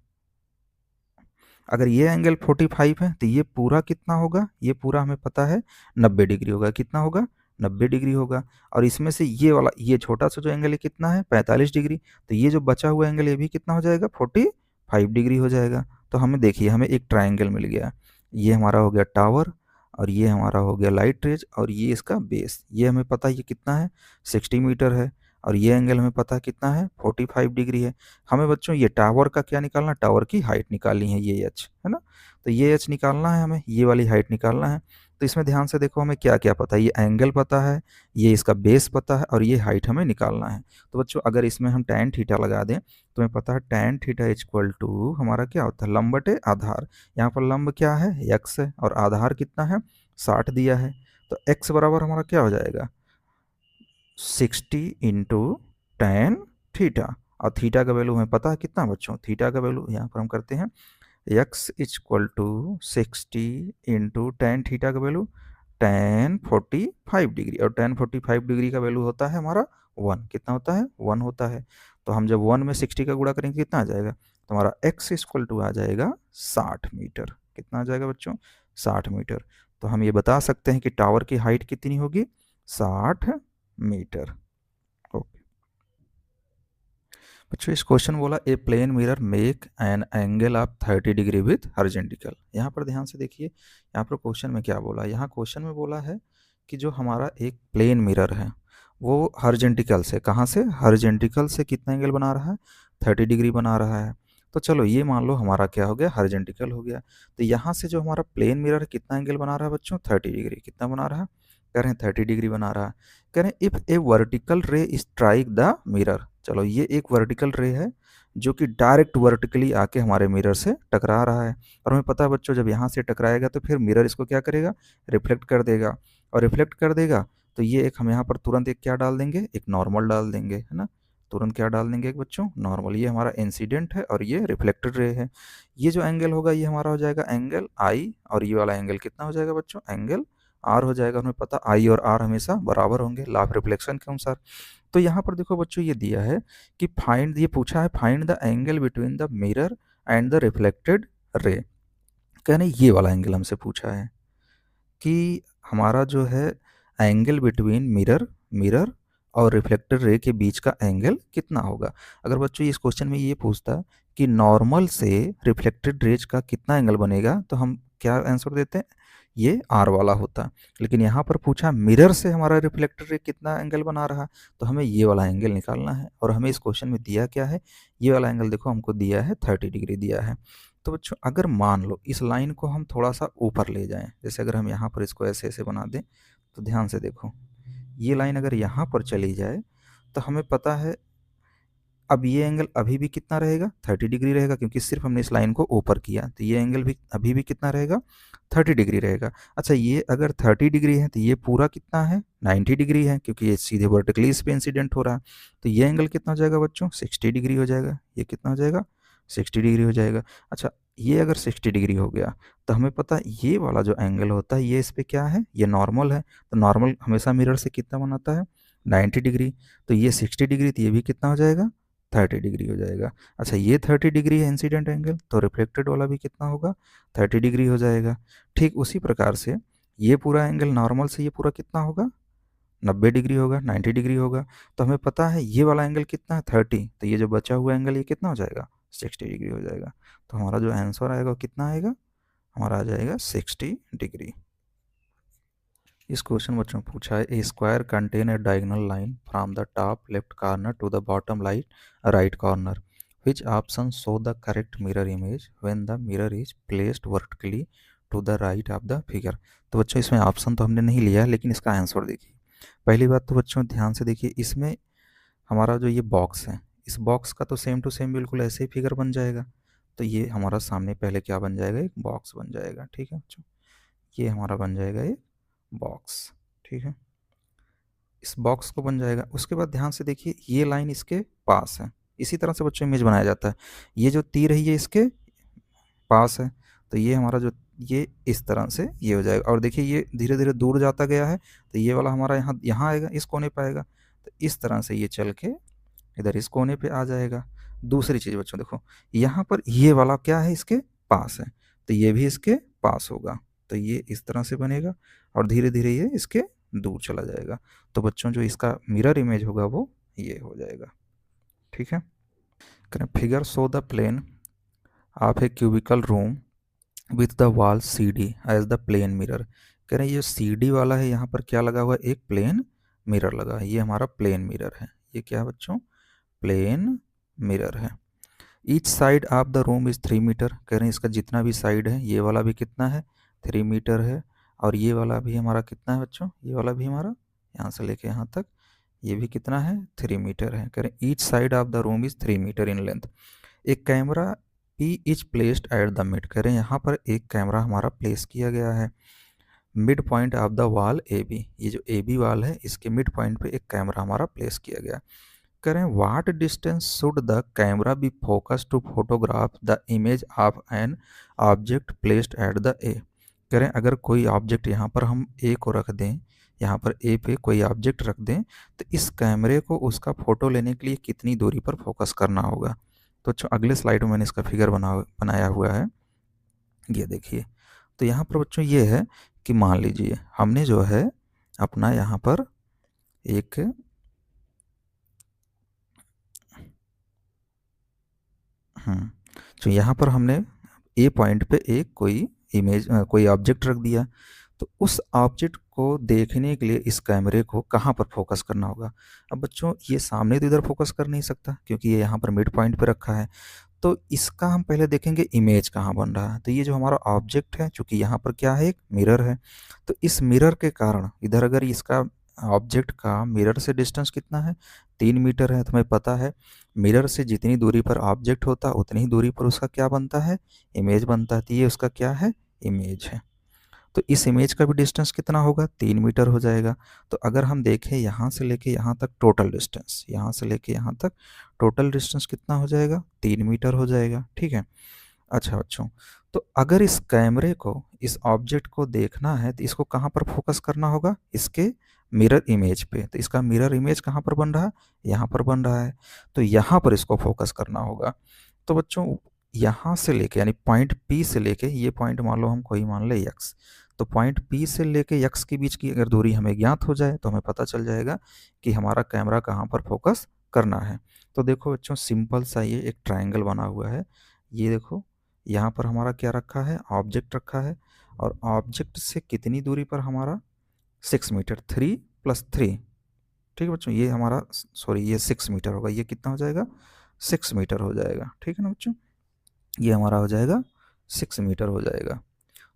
अगर ये एंगल 45 है तो ये पूरा कितना होगा, ये पूरा हमें पता है 90 डिग्री होगा। कितना होगा, 90 डिग्री होगा। और इसमें से ये वाला, ये छोटा सा जो एंगल है कितना है, 45 डिग्री। तो ये जो बचा हुआ एंगल ये भी कितना हो जाएगा, 45 डिग्री हो जाएगा। तो हमें देखिए हमें एक ट्राइंगल मिल गया, ये हमारा हो गया टावर, और ये हमारा हो गया लाइट रेज, और ये इसका बेस। ये हमें पता है ये कितना है, 60 मीटर है, और ये एंगल हमें पता है कितना है, 45 डिग्री है। हमें बच्चों ये टावर का क्या निकालना, टावर की हाइट निकालनी है, ये एच है ना। तो ये एच निकालना है हमें, ये वाली हाइट निकालना है। तो इसमें ध्यान से देखो हमें क्या क्या पता है, ये एंगल पता है, ये इसका बेस पता है, और ये हाइट हमें निकालना है। तो बच्चों अगर इसमें हम tan थीटा लगा दें तो हमें पता है tan थीटा इक्वल टू हमारा क्या होता है, लंब बटे आधार। यहाँ पर लंब क्या है, x है, और आधार कितना है, 60 दिया है। तो x बराबर हमारा क्या हो जाएगा, 60 इंटू टेन थीटा, और थीटा का वैल्यू हमें पता है कितना बच्चों, थीटा का वैल्यू यहाँ पर हम करते हैं x equal to 60 into ten theta का वैल्यू tan 45 डिग्री, और tan 45 डिग्री का वैल्यू होता है हमारा 1। कितना होता है, 1 होता है। तो हम जब 1 में 60 का गुणा करेंगे कितना आ जाएगा, तो हमारा x इक्वल टू आ जाएगा 60 मीटर। कितना आ जाएगा बच्चों, 60 मीटर। तो हम ये बता सकते हैं कि टावर की हाइट कितनी होगी, 60 मीटर। ओके बच्चों इस क्वेश्चन बोला a plane mirror make an angle of 30 degree with horizontal. यहाँ पर ध्यान से देखिए, यहाँ पर क्वेश्चन में क्या बोला, यहाँ क्वेश्चन में बोला है कि जो हमारा एक प्लेन मिरर है वो हॉरिजॉन्टल से, कहाँ से, हॉरिजॉन्टल से कितना एंगल बना रहा है, 30 डिग्री बना रहा है। तो चलो ये मान लो हमारा क्या हो गया, हॉरिजॉन्टल हो गया। तो यहाँ से जो हमारा प्लेन मिरर है कितना एंगल बना रहा है बच्चों, 30 डिग्री। कितना बना रहा है, कह रहे हैं 30 डिग्री बना रहा है। कह रहे हैं इफ़ ए वर्टिकल रे स्ट्राइक द मिरर। चलो ये एक वर्टिकल रे है जो कि डायरेक्ट वर्टिकली आके हमारे मिरर से टकरा रहा है, और हमें पता है बच्चों जब यहाँ से टकराएगा तो फिर मिरर इसको क्या करेगा, रिफ्लेक्ट कर देगा, और रिफ्लेक्ट कर देगा तो ये एक हम यहाँ पर तुरंत एक क्या डाल देंगे, एक नॉर्मल डाल देंगे, है ना। तुरंत क्या डाल देंगे बच्चों, नॉर्मल। ये हमारा इंसिडेंट है और ये रिफ्लेक्टेड रे है। ये जो एंगल होगा ये हमारा हो जाएगा एंगल आई, और ये वाला एंगल कितना हो जाएगा बच्चों, एंगल आर हो जाएगा। हमें पता आई और आर हमेशा बराबर होंगे लॉ ऑफ रिफ्लेक्शन के अनुसार। तो यहाँ पर देखो बच्चों ये दिया है कि फाइंड, ये पूछा है find the angle between the mirror and the reflected ray. कहने ये वाला एंगल हमसे पूछा है कि हमारा जो है एंगल बिटवीन मिरर और रिफ्लेक्टेड रे के बीच का एंगल कितना होगा। अगर बच्चों इस क्वेश्चन में ये पूछता कि नॉर्मल से रिफ्लेक्टेड रेज का कितना एंगल बनेगा, तो हम क्या आंसर देते हैं, ये आर वाला होता। लेकिन यहाँ पर पूछा मिरर से हमारा रिफ्लेक्टेड रे कितना एंगल बना रहा, तो हमें ये वाला एंगल निकालना है। और हमें इस क्वेश्चन में दिया क्या है, ये वाला एंगल देखो हमको दिया है 30 डिग्री दिया है। तो बच्चों अगर मान लो इस लाइन को हम थोड़ा सा ऊपर ले जाएं, जैसे अगर हम यहाँ पर इसको ऐसे ऐसे बना दें, तो ध्यान से देखो ये लाइन अगर यहाँ पर चली जाए तो हमें पता है अब ये एंगल अभी भी कितना रहेगा, 30 डिग्री रहेगा, क्योंकि सिर्फ हमने इस लाइन को ऊपर किया। तो ये एंगल भी अभी भी कितना रहेगा, 30 डिग्री रहेगा। अच्छा ये अगर 30 डिग्री है तो ये पूरा कितना है, 90 डिग्री है, क्योंकि ये सीधे वर्टिकली इस पे इंसिडेंट हो रहा है। तो ये एंगल कितना हो जाएगा बच्चों, 60 डिग्री हो जाएगा। ये कितना हो जाएगा, 60 डिग्री हो जाएगा। अच्छा ये अगर 60 डिग्री हो गया तो हमें पता ये वाला जो एंगल होता है ये इस पे क्या है, ये नॉर्मल है। तो नॉर्मल हमेशा मिरर से कितना बनाता है, 90 डिग्री। तो ये 60 डिग्री, तो ये भी कितना हो जाएगा, 30 डिग्री हो जाएगा। अच्छा ये 30 डिग्री है इंसिडेंट एंगल, तो रिफ्लेक्टेड वाला भी कितना होगा, 30 डिग्री हो जाएगा। ठीक उसी प्रकार से ये पूरा एंगल नॉर्मल से ये पूरा कितना होगा, 90 डिग्री होगा, 90 डिग्री होगा। तो हमें पता है ये वाला एंगल कितना है, 30। तो ये जो बचा हुआ एंगल ये कितना हो जाएगा, 60 डिग्री हो जाएगा। तो हमारा जो आंसर आएगा वो कितना आएगा, हमारा आ जाएगा 60 डिग्री। इस क्वेश्चन बच्चों पूछा है, a square contain a diagonal line from the top left corner to the bottom right corner, which option show the correct mirror image when the mirror is placed vertically to the right of the figure. तो बच्चों इसमें option तो हमने नहीं लिया, लेकिन इसका answer देखिए। पहली बात तो बच्चों ध्यान से देखिए, इसमें हमारा जो ये बॉक्स है, इस बॉक्स का तो सेम टू सेम बिल्कुल ऐसे ही फिगर बन जाएगा। तो ये हमारा सामने पहले क्या बन जाएगा, एक बॉक्स बन जाएगा। ठीक है बच्चों, ये हमारा बन जाएगा एक बॉक्स। ठीक है, इस बॉक्स को बन जाएगा। उसके बाद ध्यान से देखिए ये लाइन इसके पास है। इसी तरह से बच्चों इमेज बनाया जाता है। ये जो तीर है ये इसके पास है, तो ये हमारा जो ये इस तरह से ये हो जाएगा। और देखिए ये धीरे धीरे दूर जाता गया है, तो ये वाला हमारा यहाँ यहाँ आएगा, इस कोने पे आएगा। तो इस तरह से ये चल के इधर इस कोने पे आ जाएगा। दूसरी चीज़ बच्चों देखो, यहाँ पर ये वाला क्या है, इसके पास है, तो ये भी इसके पास होगा। तो ये इस तरह से बनेगा और धीरे धीरे ये इसके दूर चला जाएगा। तो बच्चों जो इसका मिरर इमेज होगा वो ये हो जाएगा। ठीक है, figure show the plane of a cubical room with the wall C D as the plane mirror. कह रहे हैं ये सी डी वाला है, यहाँ पर क्या लगा हुआ है, एक प्लेन मिरर लगा है। ये हमारा प्लेन मिरर है। ये क्या है बच्चों, प्लेन मिरर है। Each side of the room is 3 metre. कह रहे हैं इसका जितना भी साइड है, ये वाला भी कितना है, 3 मीटर है। और ये वाला भी हमारा कितना है बच्चों, ये वाला भी हमारा यहाँ से लेके यहाँ तक ये भी कितना है, 3 मीटर है। कह रहे हैं each side of the room is 3 metre in length. एक camera P is placed at the mid. कह रहे हैं यहाँ पर एक कैमरा हमारा प्लेस किया गया है mid point of the wall A B. ये जो ए बी वॉल है इसके मिड पॉइंट पे एक कैमरा हमारा प्लेस किया गया। कह रहे हैं what distance should the camera be focus to photograph the image of an object placed at the A. कह रहे हैं अगर कोई ऑब्जेक्ट यहाँ पर हम ए को रख दें, यहाँ पर ए पे कोई ऑब्जेक्ट रख दें, तो इस कैमरे को उसका फ़ोटो लेने के लिए कितनी दूरी पर फोकस करना होगा। तो अगले स्लाइड में मैंने इसका फिगर बनाया हुआ है, ये देखिए। तो यहाँ पर बच्चों ये है कि मान लीजिए हमने जो है अपना यहाँ पर एक तो यहाँ पर हमने ए पॉइंट पे एक कोई ऑब्जेक्ट रख दिया। तो उस ऑब्जेक्ट को देखने के लिए इस कैमरे को कहाँ पर फोकस करना होगा। अब बच्चों ये सामने तो इधर फोकस कर नहीं सकता क्योंकि ये यहाँ पर मिड पॉइंट पे रखा है। तो इसका हम पहले देखेंगे इमेज कहाँ बन रहा है। तो ये जो हमारा ऑब्जेक्ट है, चूँकि यहाँ पर क्या है, एक मिरर है, तो इस मिरर के कारण इधर अगर इसका ऑब्जेक्ट का मिरर से डिस्टेंस कितना है, 3 मीटर है। तो हमें पता है मिरर से जितनी दूरी पर ऑब्जेक्ट होता है उतनी ही दूरी पर उसका क्या बनता है, इमेज बनता है। तो ये उसका क्या है, इमेज है। तो इस इमेज का भी डिस्टेंस कितना होगा, 3 मीटर हो जाएगा। तो अगर हम देखें यहाँ से लेके यहाँ तक टोटल डिस्टेंस, यहाँ से लेके यहाँ तक टोटल डिस्टेंस कितना हो जाएगा, 3 मीटर हो जाएगा, ठीक है। अच्छा बच्चों, तो अगर इस कैमरे को, इस ऑब्जेक्ट को देखना है तो इसको कहाँ पर फोकस करना होगा, इसके मिरर इमेज पे। तो इसका मिरर इमेज कहाँ पर बन रहा है, यहाँ पर बन रहा है, तो यहाँ पर इसको फोकस करना होगा। तो बच्चों यहाँ से लेके, यानी पॉइंट P से लेके, ये पॉइंट मान लो हम कोई मान ले x, तो पॉइंट P से लेके x के बीच की अगर दूरी हमें ज्ञात हो जाए तो हमें पता चल जाएगा कि हमारा कैमरा कहाँ पर फोकस करना है। तो देखो बच्चों, सिंपल सा ये एक ट्रायंगल बना हुआ है, ये देखो यहाँ पर हमारा क्या रखा है, ऑब्जेक्ट रखा है, और ऑब्जेक्ट से कितनी दूरी पर हमारा 6 मीटर, 3 + 3, ठीक है बच्चों, ये हमारा, सॉरी ये 6 मीटर होगा, ये कितना हो जाएगा, 6 मीटर हो जाएगा, ठीक है ना बच्चों, ये हमारा हो जाएगा 6 मीटर हो जाएगा।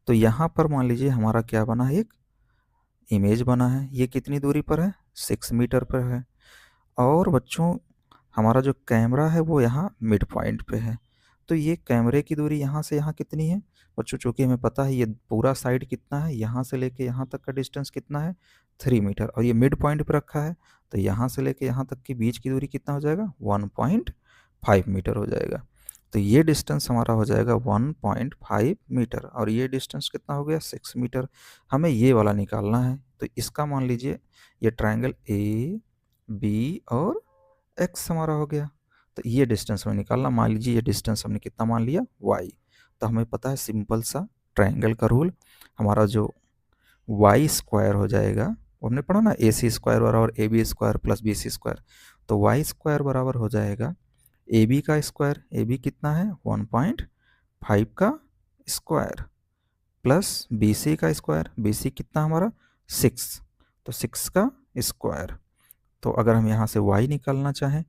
तो यहाँ पर मान लीजिए हमारा क्या बना है, एक इमेज बना है, ये कितनी दूरी पर है, 6 मीटर पर है। और बच्चों हमारा जो कैमरा है वो यहाँ मिड पॉइंट पे है, तो ये कैमरे की दूरी यहाँ से यहाँ कितनी है बच्चों, चूँकि हमें पता है ये पूरा साइड कितना है, यहाँ से लेके यहाँ तक का डिस्टेंस कितना है, 3 मीटर, और ये मिड पॉइंट पे रखा है, तो यहाँ से लेके यहाँ तक के बीच की दूरी कितना हो जाएगा, 1.5 मीटर हो जाएगा। तो ये डिस्टेंस हमारा हो जाएगा 1.5 मीटर, और ये डिस्टेंस कितना हो गया, 6 मीटर। हमें ये वाला निकालना है, तो इसका मान लीजिए ये ट्रायंगल ए बी और एक्स हमारा हो गया, तो ये डिस्टेंस हमें निकालना। मान लीजिए ये डिस्टेंस हमने कितना मान लिया, y, तो हमें पता है सिंपल सा ट्रायंगल का रूल, हमारा जो y स्क्वायर हो जाएगा, वो हमने पढ़ा ना, AC स्क्वायर बराबर AB square plus BC square, तो y स्क्वायर बराबर हो जाएगा AB का स्क्वायर, AB कितना है 1.5 का स्क्वायर, प्लस BC का स्क्वायर, BC कितना हमारा 6, तो 6 का स्क्वायर। तो अगर हम यहाँ से y निकालना चाहें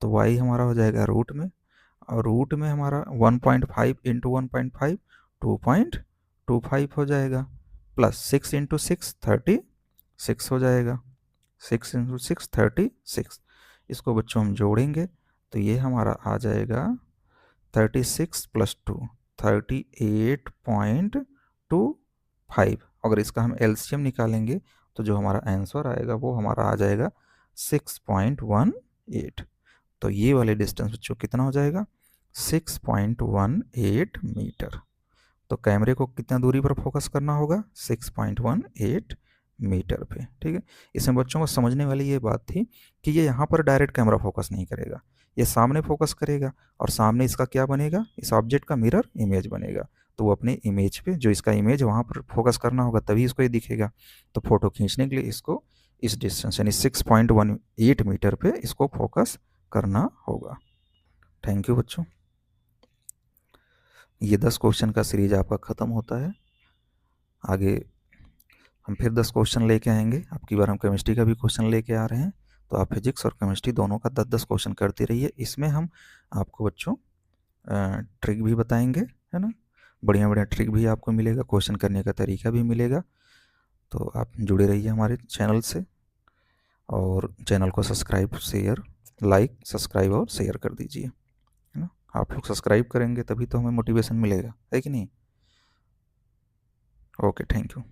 तो y हमारा हो जाएगा रूट में, और रूट में हमारा 1.5 इंटू 1.5 2.25 हो जाएगा, प्लस 6 इंटू 6 36 हो जाएगा, 6 इंटू 6 36। इसको बच्चों हम जोड़ेंगे तो ये हमारा आ जाएगा 36 + 2 38.25। अगर इसका हम एलसीएम निकालेंगे तो जो हमारा आंसर आएगा वो हमारा आ जाएगा 6.18। तो ये वाले डिस्टेंस बच्चों कितना हो जाएगा, 6.18 मीटर। तो कैमरे को कितना दूरी पर फोकस करना होगा, 6.18 मीटर पे, ठीक है। इसमें बच्चों को समझने वाली ये बात थी कि ये यहाँ पर डायरेक्ट कैमरा फोकस नहीं करेगा, ये सामने फोकस करेगा, और सामने इसका क्या बनेगा, इस ऑब्जेक्ट का मिरर इमेज बनेगा। तो वो अपने इमेज पे, जो इसका इमेज वहाँ पर फोकस करना होगा तभी इसको ये दिखेगा। तो फोटो खींचने के लिए इसको इस डिस्टेंस यानी 6.18 मीटर पे इसको फोकस करना होगा। थैंक यू बच्चों। ये 10 क्वेश्चन का सीरीज आपका ख़त्म होता है। आगे हम फिर 10 क्वेश्चन लेके आएंगे। अब की बार हम केमिस्ट्री का भी क्वेश्चन लेके आ रहे हैं, तो आप फिजिक्स और केमिस्ट्री दोनों का 10-10 क्वेश्चन करते रहिए। इसमें हम आपको बच्चों ट्रिक भी बताएंगे, है ना, बढ़िया बढ़िया ट्रिक भी आपको मिलेगा, क्वेश्चन करने का तरीका भी मिलेगा। तो आप जुड़े रहिए हमारे चैनल से, और चैनल को सब्सक्राइब, शेयर, लाइक, सब्सक्राइब और शेयर कर दीजिए, है ना। आप लोग सब्सक्राइब करेंगे तभी तो हमें मोटिवेशन मिलेगा, है कि नहीं। Okay, thank you.